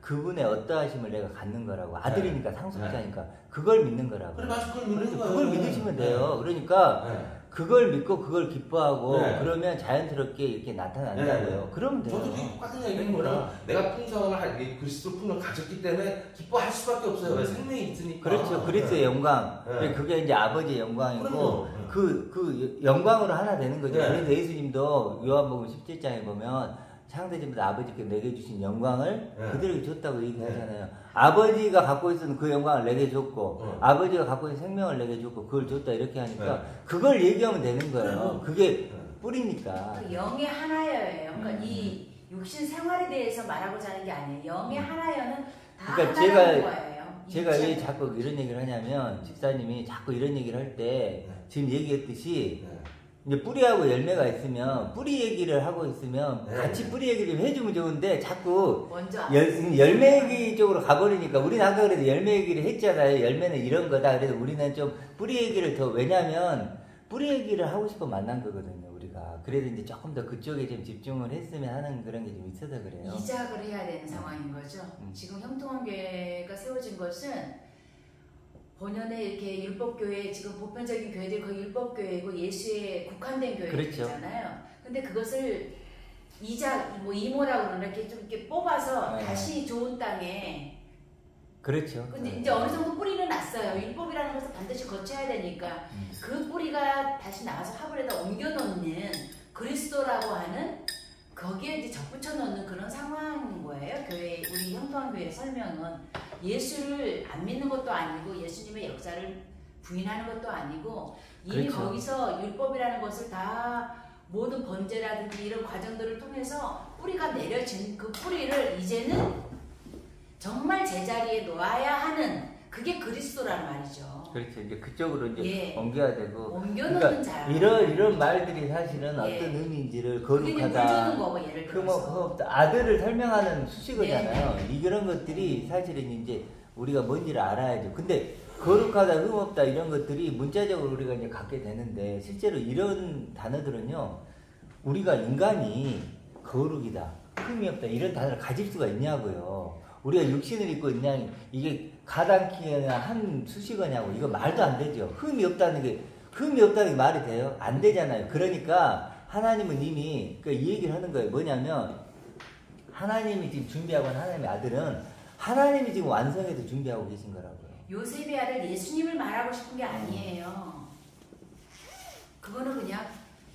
그분의 어떠하심을 내가 갖는 거라고. 아들이니까 상속자니까 그걸 믿는 거라고. 그래, 맞아, 그걸 믿으시면 돼요. 그러니까 그걸 믿고 그걸 기뻐하고 그러면 자연스럽게 이렇게 나타난다고요. 그러면 돼요. 저도 똑같은 얘기는 뭐냐. 내가 풍성함을 그리스도 풍성을 가졌기 때문에 기뻐할 수밖에 없어요. 생명이 있으니까. 그렇죠. 그리스도의 영광. 그게 이제 아버지의 영광이고 그 영광으로 하나 되는 거죠. 그래서 예수님도 요한복음 17장에 보면 창세전부터 아버지께 내게 주신 영광을 네. 그들에게 줬다고 얘기하잖아요. 아버지가 갖고 있었던 그 영광을 내게 줬고 아버지가 갖고 있는 생명을 내게 줬고 그걸 줬다 이렇게 하니까 그걸 얘기하면 되는 거예요. 그게 뿌리니까. 그 영의 하나여예요. 그러니까 이 육신 생활에 대해서 말하고자 하는 게 아니에요. 영의 하나여는 다 그러니까 하나라는 거예요. 제가 왜 자꾸 이런 얘기를 하냐면 집사님이 자꾸 이런 얘기를 할 때 지금 얘기했듯이 이제 뿌리하고 열매가 있으면 뿌리 얘기를 하고 있으면 같이 뿌리 얘기를 해주면 좋은데 자꾸 먼저 열매 얘기 쪽으로 가버리니까 우리는 아까 그래도 열매 얘기를 했잖아요. 열매는 이런 거다. 그래서 우리는 좀 뿌리 얘기를 더 왜냐면 뿌리 얘기를 하고 싶어 만난 거거든요. 우리가 그래도 이제 조금 더 그쪽에 좀 집중을 했으면 하는 그런 게 좀 있어서 그래요. 이작을 해야 되는 상황인 거죠. 지금 형통한교회가 세워진 것은 본연의 이렇게 율법교회 지금 보편적인 교회들이 거의 율법교회고 예수에 국한된 교회들이잖아요. 그렇죠. 근데 그것을 이작 뭐 이모라고 그러나 이렇게 좀 이렇게 뽑아서 다시 좋은 땅에 그렇죠. 근데 이제 어느 정도 뿌리는 났어요. 율법이라는 것을 반드시 거쳐야 되니까 그 뿌리가 다시 나와서 화분에다 옮겨놓는 그리스도라고 하는 거기에 이제 접붙여 놓는 그런 상황인 거예요. 교회 우리 형통한교회 설명은 예수를 안 믿는 것도 아니고 예수님의 역사를 부인하는 것도 아니고 이미 그렇죠. 거기서 율법이라는 것을 다 모든 번제라든지 이런 과정들을 통해서 뿌리가 내려진 그 뿌리를 이제는 정말 제자리에 놓아야 하는 그게 그리스도란 말이죠. 그렇죠. 이제 그쪽으로 이제 예. 옮겨야 되고. 옮겨놓는 그러니까 자. 이런 말들이 사실은 예. 어떤 의미인지를 그게 물 거룩하다. 주는 거고 예를 들어서. 아들을 설명하는 수식어잖아요. 이런 것들이 사실은 이제 우리가 뭔지를 알아야죠. 근데 거룩하다, 흠없다 이런 것들이 문자적으로 우리가 이제 갖게 되는데 실제로 이런 단어들은요. 우리가 인간이 거룩이다, 흠이 없다 이런 단어를 가질 수가 있냐고요. 우리가 육신을 입고 있냐 이게 가당키나 한 수식어냐고 이거 말도 안 되죠. 흠이 없다는 게 말이 돼요? 안 되잖아요. 그러니까 하나님은 이미 이 얘기를 하는 거예요. 뭐냐면 하나님이 지금 준비하고 있는 하나님의 아들은 하나님이 지금 완성해서 준비하고 계신 거라고요. 요셉의 아들 예수님을 말하고 싶은 게 아니에요. 그거는 그냥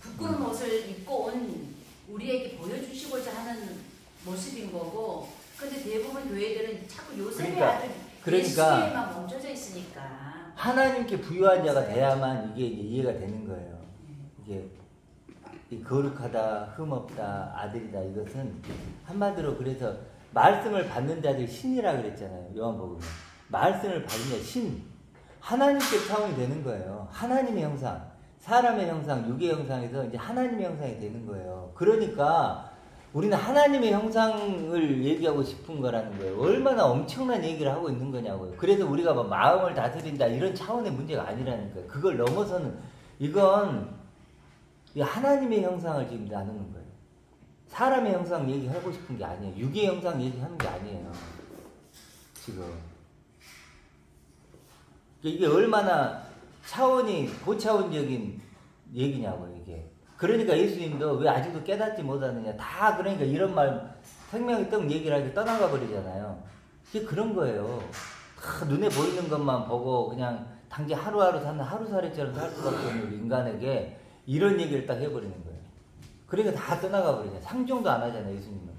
부끄러운 옷을 입고 온 우리에게 보여주시고자 하는 모습인 거고 근데 대부분 교회들은 자꾸 요셉의 아들 예수님만 멈춰져 있으니까 하나님께 부유한 자가 돼야만 이게 이제 이해가 되는 거예요. 이게 이 거룩하다, 흠없다, 아들이다 이것은 한마디로 그래서 말씀을 받는 자들이 신이라 그랬잖아요. 요한복음에 말씀을 받는 자 신 하나님께 차원이 되는 거예요. 하나님의 형상, 사람의 형상, 육의 형상에서 이제 하나님의 형상이 되는 거예요. 그러니까 우리는 하나님의 형상을 얘기하고 싶은 거라는 거예요. 얼마나 엄청난 얘기를 하고 있는 거냐고요. 그래서 우리가 막 마음을 다스린다 이런 차원의 문제가 아니라는 거예요. 그걸 넘어서는 이건 하나님의 형상을 지금 나누는 거예요. 사람의 형상 얘기하고 싶은 게 아니에요. 육의 형상 얘기하는 게 아니에요. 지금 이게 얼마나 차원이 고차원적인 얘기냐고요. 이게 그러니까 예수님도 왜 아직도 깨닫지 못하느냐 다 그러니까 이런 말 생명이 떡 얘기를 하게 떠나가 버리잖아요. 이게 그런 거예요. 다 눈에 보이는 것만 보고 그냥 당장 하루하루 사는 하루살이처럼 살 수밖에 없는 우리 인간에게 이런 얘기를 딱 해버리는 거예요. 그러니까 다 떠나가 버리잖아요. 상종도 안 하잖아요. 예수님은.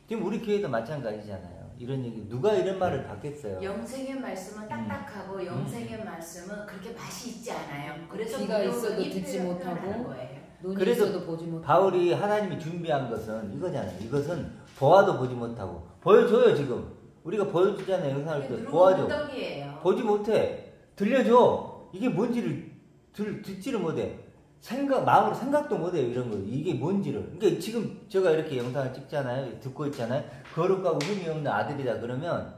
지금 우리 교회도 마찬가지잖아요. 이런 얘기 누가 이런 말을 받겠어요. 영생의 말씀은 딱딱하고 영생의 말씀은 그렇게 맛이 있지 않아요. 그래서 귀가 있어도 듣지 못하고 눈이 그래서 있어도 보지 못하고 바울이 하나님이 준비한 것은 이거잖아요. 이것은 보아도 보지 못하고 보여줘요. 지금 우리가 보여주잖아요. 영상을 때 보아줘. 떡이에요. 보지 못해. 들려줘. 이게 뭔지를 듣지를 못해. 마음으로 생각도 못해요. 이런 거. 이게 뭔지를. 그러니까 지금 제가 이렇게 영상을 찍잖아요. 듣고 있잖아요. 거룩하고 흠이 없는 아들이다 그러면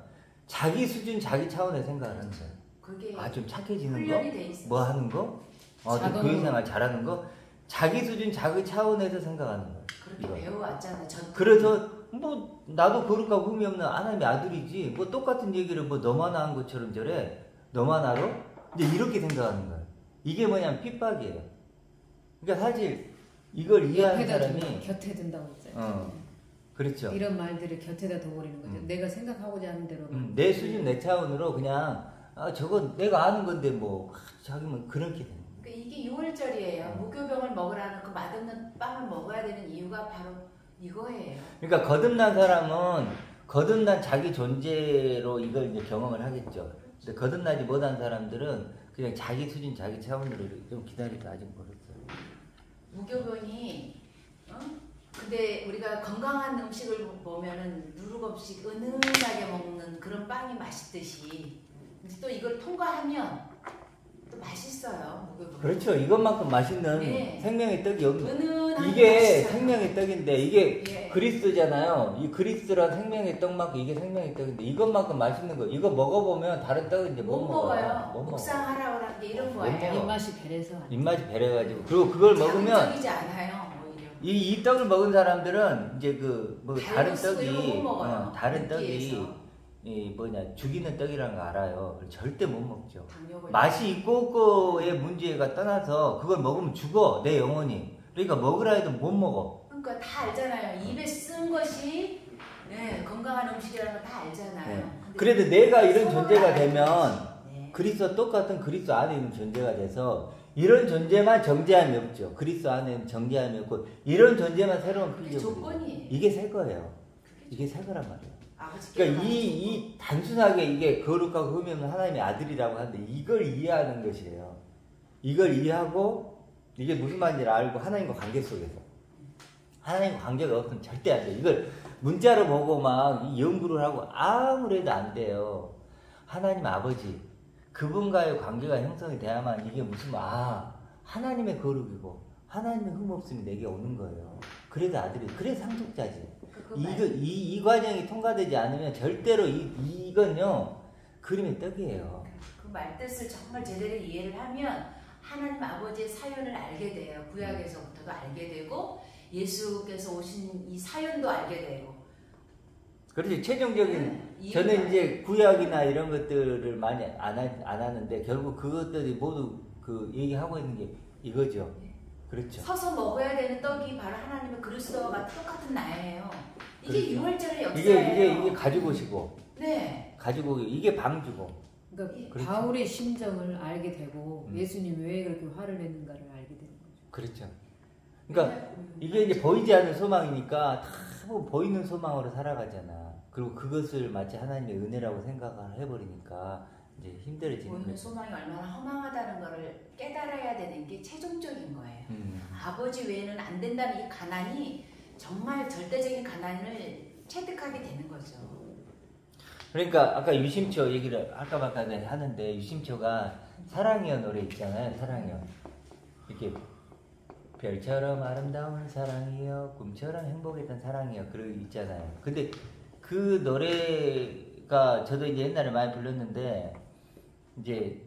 자기 수준 자기 차원의 생각을 하는 거예요. 그게 좀 착해지는 훈련이 돼 있어요. 거? 뭐 하는 거? 좀 교회생활 잘하는 거? 자기 수준 자기 차원에서 생각하는 거예요. 그렇게 이거. 배워왔잖아요. 그래서 뭐 나도 거룩하고 흠이 없는 하나님의 아들이지 뭐 똑같은 얘기를 뭐 너만 한 것처럼 저래? 너만 알아? 이제 이렇게 생각하는 거예요. 이게 뭐냐면 핍박이에요. 그러니까 사실 이걸 이해하는 사람이 곁에 둔다고 했잖아요. 그렇죠. 이런 말들을 곁에다 둬버리는 거죠. 내가 생각하고자 하는 대로. 내 수준 내 차원으로 그냥 저건 내가 아는 건데 뭐 자기는 그렇게 되는 거예요. 그러니까 이게 6월절이에요. 무교병을 먹으라는 그 맛없는 빵을 먹어야 되는 이유가 바로 이거예요. 그러니까 거듭난 사람은 거듭난 자기 존재로 이걸 이제 경험을 하겠죠. 근데 거듭나지 못한 사람들은 그냥 자기 수준, 자기 차원으로 좀 기다리다 아직 멀었어요. 무교병이 근데 우리가 건강한 음식을 보면은 누룩 없이 은은하게 먹는 그런 빵이 맛있듯이 또 이걸 통과하면 또 맛있어요. 무교병. 그렇죠. 이것만큼 맛있는 네. 생명의 떡이 없는. 은은한 이게 맛있어요. 생명의 떡인데 이게 예. 그리스도잖아요. 이 그리스도란 생명의 떡만큼 이게 생명의 떡인데 이것만큼 맛있는 거. 이거 먹어보면 다른 떡은 이제 못 먹어요. 못 먹어. 묵상하라고 게 이런 못 거예요. 먹어. 입맛이 배려서 안 돼. 입맛이 배려가지고 그리고 그걸 먹으면 자극적이지 않아요. 오히려. 이 떡을 먹은 사람들은 이제 그 뭐 다른 달걀 이런 떡이 거못 먹어요. 다른 떡이 느끼해서. 이 뭐냐 죽이는 떡이라는 거 알아요. 절대 못 먹죠. 당뇨 걸려. 맛이 있고 없고의 문제가 떠나서 그걸 먹으면 죽어 내 영혼이. 그러니까 먹으라 해도 못 먹어. 그러니까 다 알잖아요. 입에 쓴 것이 네, 건강한 음식이라는 거 다 알잖아요. 네. 근데 그래도 내가 이런 서로를 존재가 알죠. 되면 네. 그리스도 똑같은 그리스도 안에 있는 존재가 돼서 이런 존재만 정죄함이 없죠. 그리스도 안에 정죄함이 없고 이런 존재만 새로운 그게 필요가 조건이에요. 이게 새 거예요. 그게 이게 새 거란 말이에요. 아버지께 그러니까 이 단순하게 이게 거룩하고 흠이 없는 하나님의 아들이라고 하는데 이걸 이해하는 것이에요. 이걸 이해하고 이게 무슨 말인지 알고 하나님과 관계 속에서 하나님과 관계가 없으면 절대 안 돼요. 이걸 문자로 보고 막 연구를 하고 아무래도 안 돼요. 하나님 아버지 그분과의 관계가 형성이 돼야만 이게 무슨 하나님의 거룩이고 하나님의 흠 없음이 내게 오는 거예요. 그래도 아들이 그래 상속자지. 이 과정이 통과되지 않으면 절대로 이건요 그림의 떡이에요. 그 말뜻을 정말 제대로 이해를 하면 하나님 아버지의 사연을 알게 돼요. 구약에서부터도 알게 되고 예수께서 오신 이 사연도 알게 되고. 그렇지 최종적인 저는 이제 구약이나 이런 것들을 많이 안 하는데 결국 그것들이 모두 그 얘기하고 있는 게 이거죠. 그렇죠. 서서 먹어야 되는 떡이 바로 하나님의 그리스도와 똑같은 나예요. 이게 그렇죠. 유월절의 역사예요. 이게 가지고 오시고 네. 가지고 이게 방주고. 그러니까 그렇죠. 바울의 심정을 알게 되고 예수님이 왜 그렇게 화를 냈는가를 알게 되는 거죠. 그렇죠. 그러니까 이게 이제 보이지 않는 소망이니까 다 보이는 소망으로 살아가잖아. 그리고 그것을 마치 하나님의 은혜라고 생각을 해버리니까 이제 힘들어지는 보이는 거죠. 소망이 얼마나 허망하다는 것을 깨달아야 되는 게 최종적인 거예요. 아버지 외에는 안 된다는 이 가난이 정말 절대적인 가난을 체득하게 되는 거죠. 그러니까 아까 유심초 얘기를 할까 말까 하는데 유심초가 사랑이여 노래 있잖아요. 사랑이여 이렇게 별처럼 아름다운 사랑이여 꿈처럼 행복했던 사랑이여 그러고 있잖아요. 근데 그 노래가 저도 이제 옛날에 많이 불렀는데 이제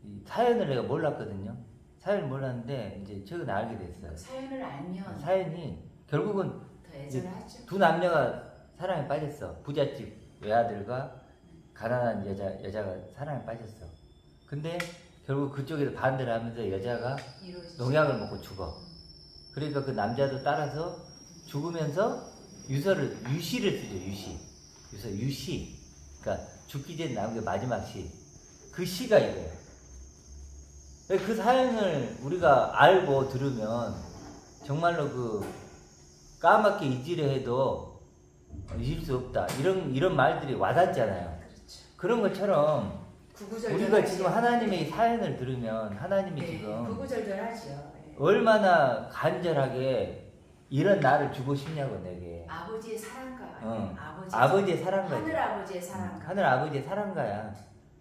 이 사연을 내가 몰랐거든요. 사연을 몰랐는데 이제 최근에 알게 됐어요. 그 사연을 알면 사연이 결국은 더 애절하죠. 두 남녀가 사랑에 빠졌어. 부잣집 외아들과 가난한 여자가 사랑에 빠졌어. 근데 결국 그쪽에서 반대를 하면서 여자가 이루어지죠. 농약을 먹고 죽어. 그러니까 그 남자도 따라서 죽으면서 유시를 쓰죠. 유시. 그러니까 죽기 전에 나온 게 마지막 시. 그 시가 이거예요. 그 사연을 우리가 알고 들으면 정말로 그 까맣게 잊으려 해도 잊을 수 없다. 이런 말들이 와닿잖아요. 그렇죠. 그런 것처럼 구구절절 우리가 하죠. 지금 하나님의 사연을 들으면 하나님이 네, 지금 구구절절 하죠. 네. 얼마나 간절하게 이런 나를 주고 싶냐고 내게. 아버지의 사랑가. 응. 아버지의 아버지의 사랑가. 하늘 아버지의 사랑가. 하늘 아버지의 사랑가야.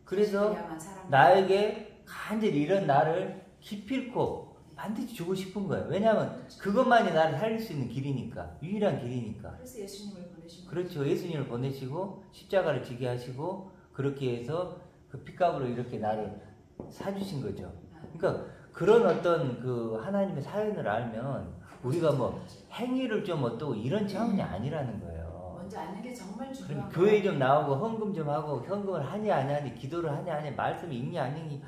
그래서 그야만 사랑가. 나에게 간절히 이런 나를 기필코 반드시 주고 싶은 거예요. 왜냐하면 그것만이 나를 살릴 수 있는 길이니까. 유일한 길이니까. 그래서 예수님을 보내신 거예요. 그렇죠. 예수님을 보내시고 십자가를 지게 하시고 그렇게 해서 그 핏값으로 이렇게 나를 사주신 거죠. 그러니까 그런 어떤 그 하나님의 사연을 알면 우리가 뭐 행위를 좀 어떠고 이런 차원이 아니라는 거예요. 먼저 아는 게 정말 그럼 중요한 교회 좀 나오고 헌금 좀 하고 현금을 하니 안 하니 기도를 하니 안 하니 말씀이 있니 안 있니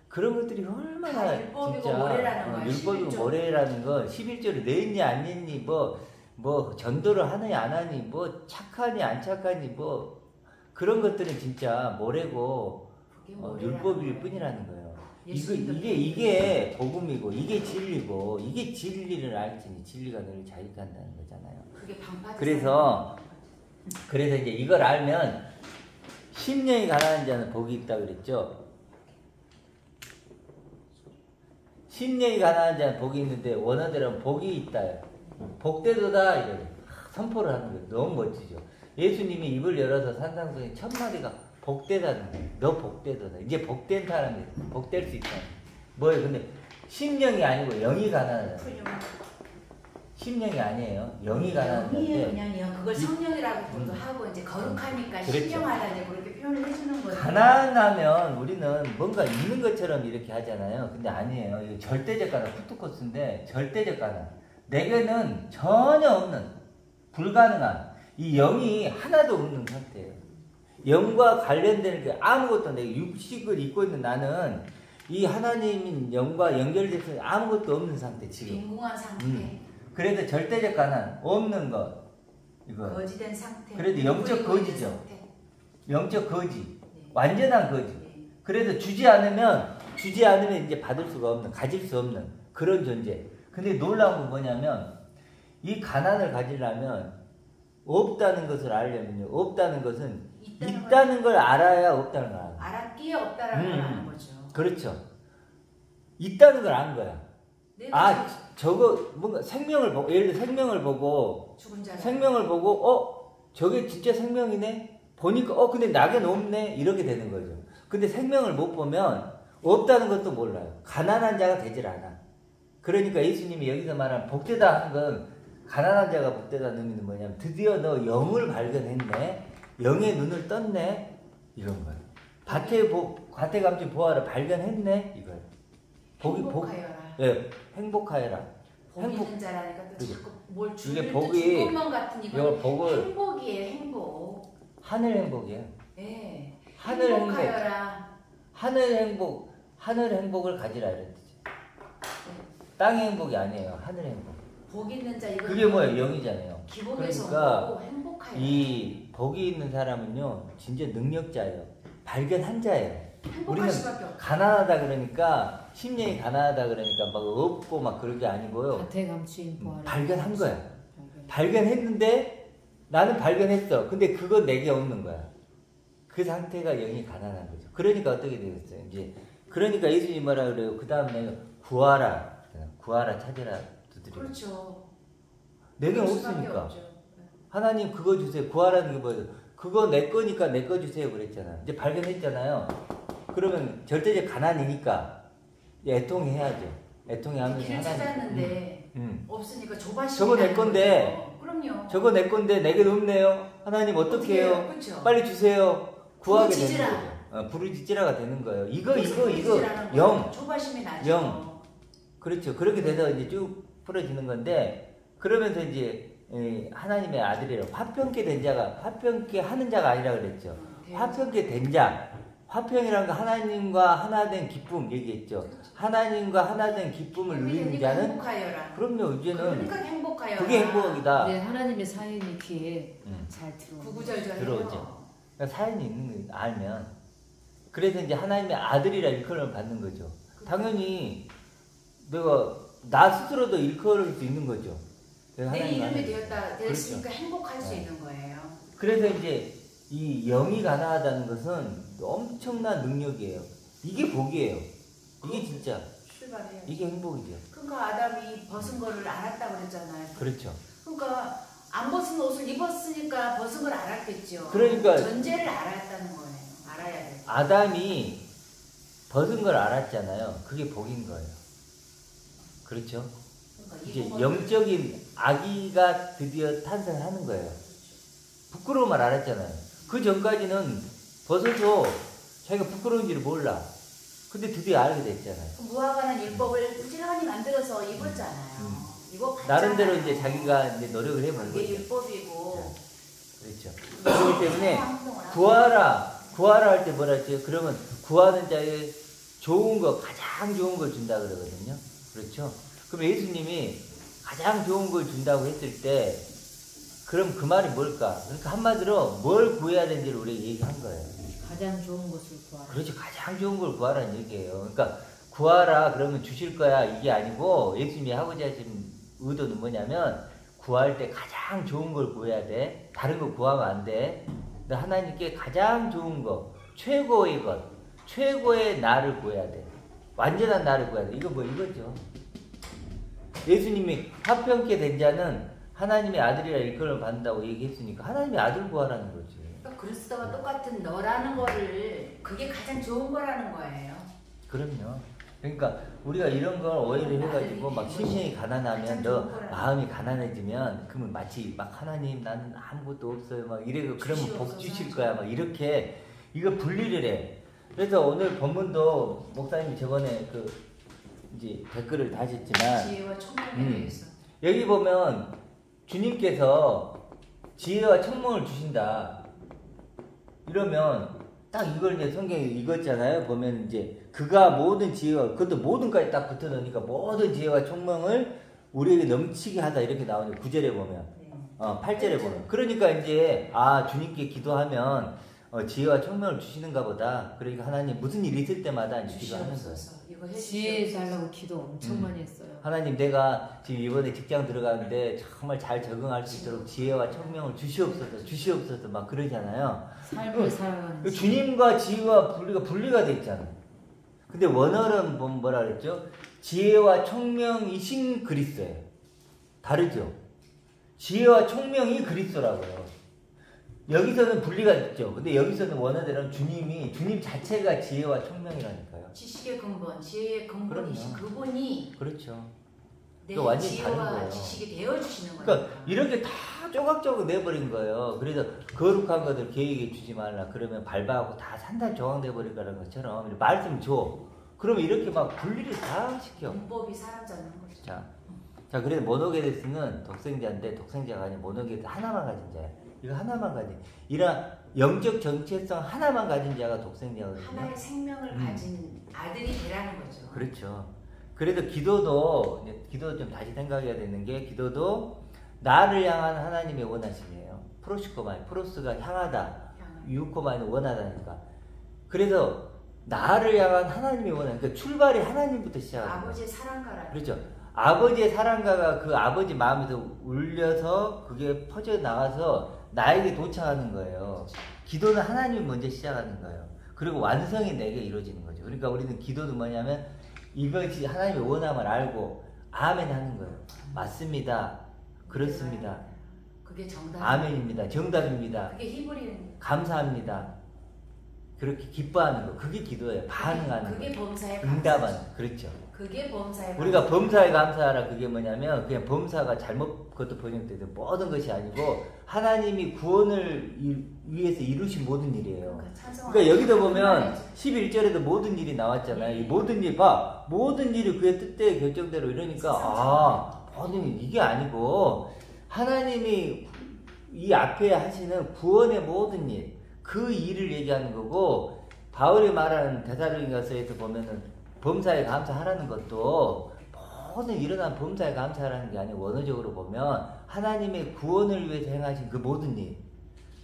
그런 것들이 얼마나 다 율법이고 진짜 모래라는 거야, 율법이고 11조. 모래라는 거 11조를 냈니 안 냈니 뭐 전도를 하느니 안 하니 뭐 착하니 안 착하니 뭐 그런 것들은 진짜 모래고 그게 모래라는 율법일 거예요. 뿐이라는 거예요. 이게 복음이고 이게 진리고 이게 진리를 알지니 진리가 너를 자유케 한다는 거잖아요. 그게 방파제. 그래서 이제 이걸 알면 심령이 가난한 자는 복이 있다 그랬죠. 심령이 가난한 자는 복이 있는데 원어대로는 복이 있다. 복되도다 이래 선포를 하는 거예요. 너무 멋지죠. 예수님이 입을 열어서 산상수훈 1000마리가 복되다는 거예요. 너 복되도다. 이제 복된 사람이 복될 수 있다. 뭐예요? 근데 심령이 아니고 영이 가난하다. 심령이 아니에요. 영이 가난한데. 그냥요. 그걸 성령이라고도 하고 이제 거룩하니까 그렇죠. 신령하다 이제 그렇게 표현을 해주는 거예요. 가난하면 우리는 뭔가 있는 것처럼 이렇게 하잖아요. 근데 아니에요. 이거 절대적 가난, 쿠투코스인데 절대적 가난. 내게는 전혀 없는 불가능한 이 영이 하나도 없는 상태예요. 영과 관련되는 게 아무것도 내가 육식을 입고 있는 나는 이 하나님인 영과 연결돼서 아무것도 없는 상태 지금. 빈궁한 상태. 그래도 절대적 가난 없는 것 이거 거지된 상태. 그래도 영적 거지죠. 상태. 영적 거지. 네. 완전한 거지. 네. 그래도 주지 않으면 이제 받을 수가 없는, 가질 수 없는 그런 존재. 근데 놀라운 건 뭐냐면 이 가난을 가지려면 없다는 것을 알려면요. 없다는 것은 있다는 걸 알아야 없다는 걸 알아요. 알았기에 없다라는 걸 아는 거죠. 그렇죠. 있다는 걸 아는 거야. 내가 저거 뭔가 생명을 보고 예를 들어 생명을 보고 죽은 자라. 생명을 보고 저게 진짜 생명이네. 보니까 근데 낙엔 없네. 이렇게 되는 거죠. 근데 생명을 못 보면 없다는 것도 몰라요. 가난한 자가 되질 않아. 그러니까 예수님이 여기서 말한 복되다 하는 건 가난한 자가 복되다는 의미는 뭐냐면 드디어 너 영을 발견했네. 영의 눈을 떴네. 이런 거예요. 밭에 감춘 보화를 발견했네. 이거예요. 행복하여라. 예, 행복하여라. 복 있는 자라니까 또 그죠. 자꾸 뭘 이게 주를 복이 줄 것만 같은 이걸 복을 행복이에요. 행복. 하늘 행복이에요. 예. 하늘 행복. 행복하여라. 하늘 행복을 가지라 이런 뜻이에요. 땅의 행복이 아니에요. 하늘 행복. 복 있는 자 이거 그게 뭐예요? 영이잖아요. 기복에서 그러니까 오고 행복하여라. 이 복이 있는 사람은요, 진짜 능력자예요. 발견한 자예요. 우리는 행복할 수밖에 없어. 가난하다 그러니까 심령이 가난하다 그러니까 막 없고 막 그런 게 아니고요. 밭에 감추인 보화를 발견한 거야. 발견. 발견했는데 나는 발견했어. 근데 그건 내게 없는 거야. 그 상태가 영이 가난한 거죠. 그러니까 어떻게 되겠어요? 이제 그러니까 예수님 뭐라 그래요? 그 다음에 구하라, 찾으라 두드리고. 그렇죠. 내게 그럴 수밖에 없으니까. 없죠. 하나님 그거 주세요. 구하라는 게 뭐예요? 그거 내 거니까 내 거 주세요 그랬잖아요. 이제 발견했잖아요. 그러면 절대적 가난이니까 이제 애통해야죠. 애통해하면서 길을 하나님. 찾았는데 없으니까 조바심이 저거 내 나는 건데. 거죠. 그럼요. 저거 내 건데 내게 없네요. 하나님 어떻게 해요? 그렇죠. 빨리 주세요. 구하게 되는 부르짖으라. 거죠. 부르짖으라가 되는 거예요. 이거 부르짖으라는 영. 거예요. 조바심이 나죠. 영. 그렇죠. 그렇게 돼서 이제 쭉 풀어지는 건데 그러면서 이제 하나님의 아들이라고 화평케 된 자가 화평케 하는 자가 아니라 그랬죠. 화평케 된 자. 화평이라는 거 하나님과 하나 된 기쁨 얘기했죠. 하나님과 하나 된 기쁨을 누리는 자는 행복하여라. 그럼요. 이제는 그러니까 행복하여라. 그게 행복이다. 네, 하나님의 사인이 귀에 잘 들어오죠. 구구절절해요. 들어오죠. 그러니까 사연이 있는 거 알면 그래서 이제 하나님의 아들이라 일컬음을 받는 거죠. 당연히 내가 나 스스로도 일컬을 수 있는 거죠. 그래서 내 하나님 이름이 아들. 되었으니까 행복할 수 네. 있는 거예요. 그래서 이제 이 영이 가난하다는 것은 엄청난 능력이에요. 이게 복이에요. 이게 진짜 출발해요. 이게 행복이죠. 그러니까 아담이 벗은 거를 알았다 그랬잖아요. 그렇죠. 그러니까 안 벗은 옷을 입었으니까 벗은 걸 알았겠죠. 그러니까 전제를 알았다는 거예요. 알아야 돼. 아담이 벗은 걸 알았잖아요. 그게 복인 거예요. 그렇죠. 그러니까 이제 이거 영적인 아기가 드디어 탄생하는 거예요. 부끄러움을 알았잖아요. 그 전까지는 벗어서 자기가 부끄러운지를 몰라. 근데 드디어 알게 됐잖아요. 무화과는 율법을 부지런히 만들어서 입었잖아요. 이거 봤잖아요. 나름대로 이제 자기가 이제 노력을 해본 그게 거죠. 율법이고. 그렇죠. 그렇기 때문에 구하라 할 때 뭐라 했죠? 그러면 구하는 자의 좋은 거, 가장 좋은 걸 준다 그러거든요. 그렇죠. 그럼 예수님이 가장 좋은 걸 준다고 했을 때 그럼 그 말이 뭘까? 그러니까 한마디로 뭘 구해야 되는지를 우리가 얘기한 거예요. 가장 좋은 것을 구하라. 그렇죠. 가장 좋은 걸 구하라는 얘기예요. 그러니까 구하라 그러면 주실 거야 이게 아니고 예수님이 하고자 하신 의도는 뭐냐면 구할 때 가장 좋은 걸 구해야 돼. 다른 거 구하면 안 돼. 근데 하나님께 가장 좋은 거, 최고의 것, 최고의 나를 구해야 돼. 완전한 나를 구해야 돼. 이거 뭐 이거죠. 예수님이 화평케 된 자는 하나님의 아들이라 일컬음을 받는다고 얘기했으니까 하나님의 아들 구하라는 거지. 그러니까 그리스도와 똑같은 너라는 거를 그게 가장 좋은 거라는 거예요. 그럼요. 그러니까 우리가 이런 걸 오해를 해가지고 막 심령이 가난하면 너 마음이 가난해지면 그러면 마치 막 하나님 나는 아무것도 없어요 막 이래고 그러면 복 주실 거야 막 이렇게 이거 분리를 해. 그래서 오늘 본문도 목사님이 저번에 그 이제 댓글을 다셨지만 지혜와 총명에 대해서 여기 보면 주님께서 지혜와 청명을 주신다. 이러면 딱 이걸 이제 성경에 읽었잖아요. 보면 이제 그가 모든 지혜와 그것도 모든까지 딱 붙어 넣으니까 모든 지혜와 총명을 우리에게 넘치게 하다 이렇게 나오는 9절에 보면 8절에 보면 그러니까 이제 주님께 기도하면 지혜와 총명을 주시는가 보다. 그러니까 하나님 무슨 일이 있을 때마다 이제 기도하는 거예요. 지혜 달라고 기도 엄청 많이 했어요. 하나님 내가 지금 이번에 직장 들어가는데 정말 잘 적응할 수 있도록 지혜와 청명을 주시옵소서 막 그러잖아요. 삶을 살아가는 주님과 지혜와 분리가 돼 있잖아요. 근데 원어는 보면 뭐라 그랬죠? 지혜와 청명이신 그리스도예요. 다르죠? 지혜와 청명이 그리스도라고요. 여기서는 분리가 있죠. 근데 여기서는 원어대로는 주님 자체가 지혜와 청명이라니까요. 지식의 근본, 지혜의 근본이신 그분이 그렇죠. 내 완전히 다른 지혜와 거예요. 지식이 되어주시는 거예요. 그러니까 이렇게 다 조각조각 내버린 거예요. 그래서 거룩한 것들 계획에 주지 말라. 그러면 밟아하고 다 산산조각 내버릴 거라는 것처럼 말씀 줘. 그러면 이렇게 막 분리를 다 시켜. 문법이 사람 잡는 거죠. 자 그래서 모노게데스는 독생자인데 독생자가 아닌 모노게데스 하나만 가진 자야. 이거 하나만 가진. 이런 영적 정체성 하나만 가진 자가 독생자거든요. 하나의 생명을 가진 아들이 되라는 거죠. 그렇죠. 그래서 기도도 좀 다시 생각해야 되는 게 기도도 나를 향한 하나님의 원하심이에요. 프로시코마이 프로스가 향하다. 유코마이는 원하다니까. 그래서 나를 향한 하나님의 원하심. 그러니까 출발이 하나님부터 시작합니다. 아버지의 사랑가라. 그렇죠. 아버지의 사랑가가 그 아버지 마음에서 울려서 그게 퍼져 나가서 나에게 도착하는 거예요. 기도는 하나님이 먼저 시작하는 거예요. 그리고 완성이 내게 이루어지는 거죠. 그러니까 우리는 기도는 뭐냐면 이것이 하나님의 원함을 알고 아멘 하는 거예요. 맞습니다. 그렇습니다. 그게 정답. 아멘입니다. 정답입니다. 그게 히브리어. 감사합니다. 그렇게 기뻐하는 거. 그게 기도예요. 반응하는 거. 그게 범사에 응답하는. 그렇죠. 그게 범사에 우리가 범사에 감사하라 그게 뭐냐면 그냥 범사가 잘못 그것도 번역돼서 모든 것이 아니고 하나님이 구원을 위해서 이루신 모든 일이에요. 그러니까 여기도 보면 11절에도 모든 일이 나왔잖아요. 이 모든 일 봐. 모든 일이 그의 뜻대의 결정대로 이러니까 모든 일 이게 아니고 하나님이 이 앞에 하시는 구원의 모든 일 그 일을 얘기하는 거고 바울이 말하는 데살로니가서에서 보면은 범사에 감사하라는 것도 모든 일어난 범사에 감사하라는 게 아니고 원어적으로 보면 하나님의 구원을 위해서 행하신 그 모든 일,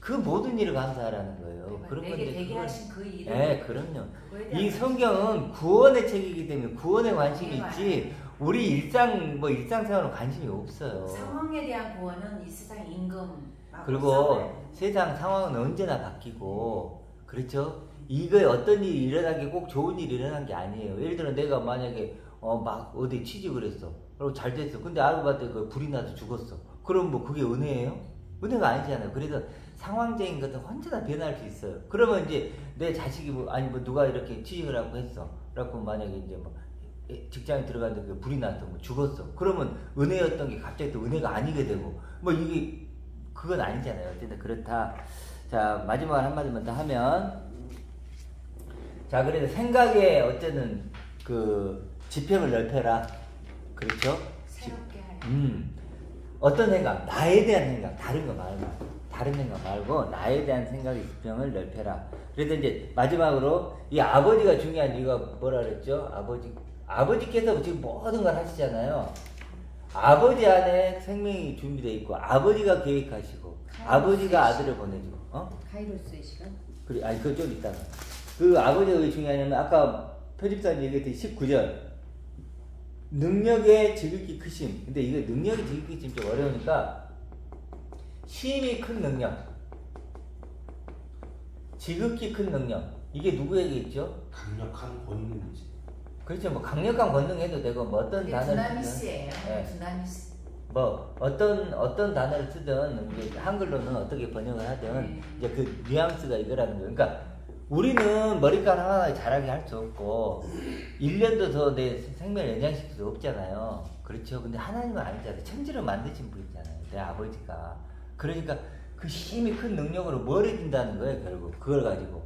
그 모든 일을 감사하라는 거예요. 그런 건데 되게 하신 그 일을. 네, 그럼요. 이 성경은 구원의 책이기 때문에 구원에 관심이 있지 우리 일상생활은 관심이 없어요. 상황에 대한 구원은 이 세상 임금 그리고 세상 상황은 언제나 바뀌고 그렇죠? 이거에 어떤 일이 일어난 게 꼭 좋은 일이 일어난 게 아니에요. 예를 들어 내가 만약에 막 어디 취직을 했어. 그리고 잘 됐어. 근데 알고 봤더니 그 불이 나서 죽었어. 그럼 뭐 그게 은혜예요? 은혜가 아니잖아요. 그래서 상황적인 것은 언제나 변할 수 있어요. 그러면 이제 내 자식이 누가 이렇게 취직을 하고 했어. 그래갖고 만약에 이제 직장에 들어갔는데 그 불이 나서 죽었어. 그러면 은혜였던 게 갑자기 또 은혜가 아니게 되고 이게 그건 아니잖아요. 어쨌든 그렇다. 자 마지막 한마디만 더 하면 자 그래서 생각에 어쨌든 그 지평을 넓혀라. 그렇죠? 새롭게 하라. 어떤 생각? 나에 대한 생각. 다른 거 말고. 다른 생각 말고 나에 대한 생각의 지평을 넓혀라. 그래서 이제 마지막으로 이 아버지가 중요한 이유가 뭐라 그랬죠? 아버지께서 지금 모든 걸 하시잖아요. 아버지 안에 생명이 준비되어 있고 아버지가 계획하시고 아버지가 아들을 보내주고 카이로스의 시간? 그래, 그거 좀 이따가. 그 아버지가 왜 중요하냐면 아까 표집사님 얘기했듯이 19절 능력의 지극히 크심. 근데 이거 능력의 지극히 크심 좀 어려우니까 심히 큰 능력, 지극히 큰 능력, 이게 누구에게 있죠? 강력한 권능이지. 그렇죠. 뭐 강력한 권능해도 되고 뭐 어떤 그게 단어를 두나미스예요. 네. 두나미스. 뭐 어떤 단어를 쓰든 우리 한글로는 어떻게 번역을 하든 이제 그 뉘앙스가 이거라는 거예요. 그러니까 우리는 머리카락 하나 자라게 할 수 없고 1년도 더 내 생명을 연장시킬 수 없잖아요. 그렇죠. 근데 하나님은 아니잖아요. 천지를 만드신 분이잖아요. 내 아버지가. 그러니까 그 힘이 큰 능력으로 뭘 해준다는 거예요. 결국 그걸 가지고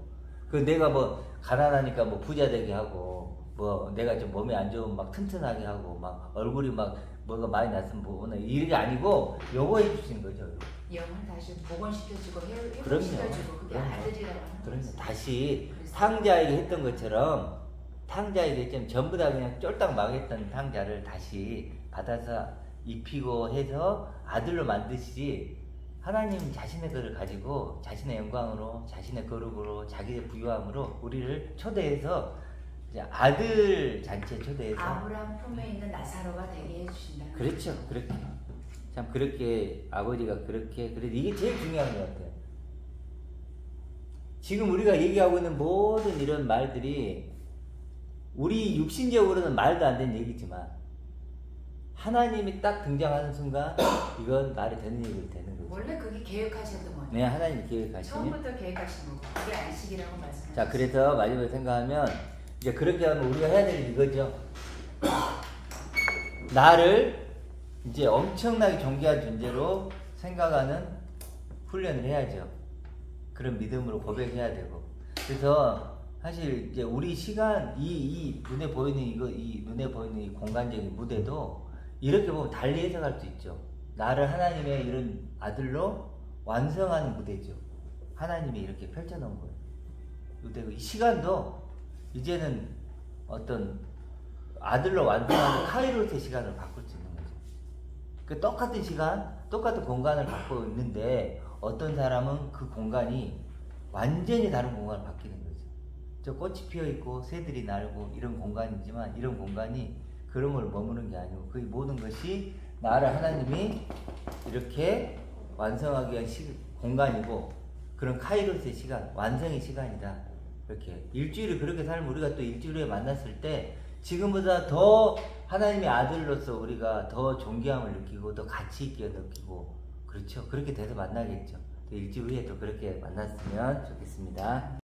그 내가 뭐 가난하니까 뭐 부자 되게 하고 뭐 내가 좀 몸이 안 좋으면 막 튼튼하게 하고 막 얼굴이 막 뭐가 많이 났으면 부분은 이게 아니고 요거 해주시는 거죠. 영을 다시 복원시켜주고 그럼요. 회복시켜주고 그게 그럼요. 아들이라고 하는 그러면 거죠. 다시 탕자에게 했던 것처럼 탕자에게 좀 전부 다 그냥 쫄딱 망했던 탕자를 다시 받아서 입히고 해서 아들로 만드시지 하나님 자신의 것을 가지고 자신의 영광으로 자신의 거룩으로 자기의 부유함으로 우리를 초대해서 이제 아들 잔치에 초대해서 아브라함 품에 있는 나사로가 되게 해주신다는 그렇죠. 그렇게 참 그렇게 아버지가 그렇게 그래 이게 제일 중요한 것 같아요. 지금 우리가 얘기하고 있는 모든 이런 말들이 우리 육신적으로는 말도 안 되는 얘기지만 하나님이 딱 등장하는 순간 이건 말이 되는 얘기가 되는 거죠. 원래 그게 계획하셨던 거예요. 네, 하나님이 계획하시니. 처음부터 계획하신 거고 그게 안식이라고 말씀하셨어요. 자, 그래서 마지막에 생각하면 이제 그렇게 하면 우리가 해야 될 이거죠. 나를 이제 엄청나게 존귀한 존재로 생각하는 훈련을 해야죠. 그런 믿음으로 고백해야 되고. 그래서 사실 이제 우리 시간 이 눈에 보이는 이 눈에 보이는 이 공간적인 무대도 이렇게 보면 달리 해석할 수 있죠. 나를 하나님의 이런 아들로 완성하는 무대죠. 하나님이 이렇게 펼쳐놓은 거예요. 무대고 이 시간도 이제는 어떤 아들로 완성하는 카이로스의 시간을 바꿀 수 있는 거죠. 그 똑같은 시간, 똑같은 공간을 갖고 있는데 어떤 사람은 그 공간이 완전히 다른 공간을 바뀌는 거죠. 저 꽃이 피어 있고 새들이 날고 이런 공간이지만 이런 공간이 그런 걸 머무는 게 아니고 그 모든 것이 나를 하나님이 이렇게 완성하기 위한 공간이고 그런 카이로스의 시간, 완성의 시간이다. 이렇게 일주일을 그렇게 살면 우리가 또 일주일에 만났을 때 지금보다 더 하나님의 아들로서 우리가 더 존귀함을 느끼고 더 가치 있게 느끼고 그렇죠. 그렇게 돼서 만나겠죠. 일주일 후에 또 그렇게 만났으면 좋겠습니다.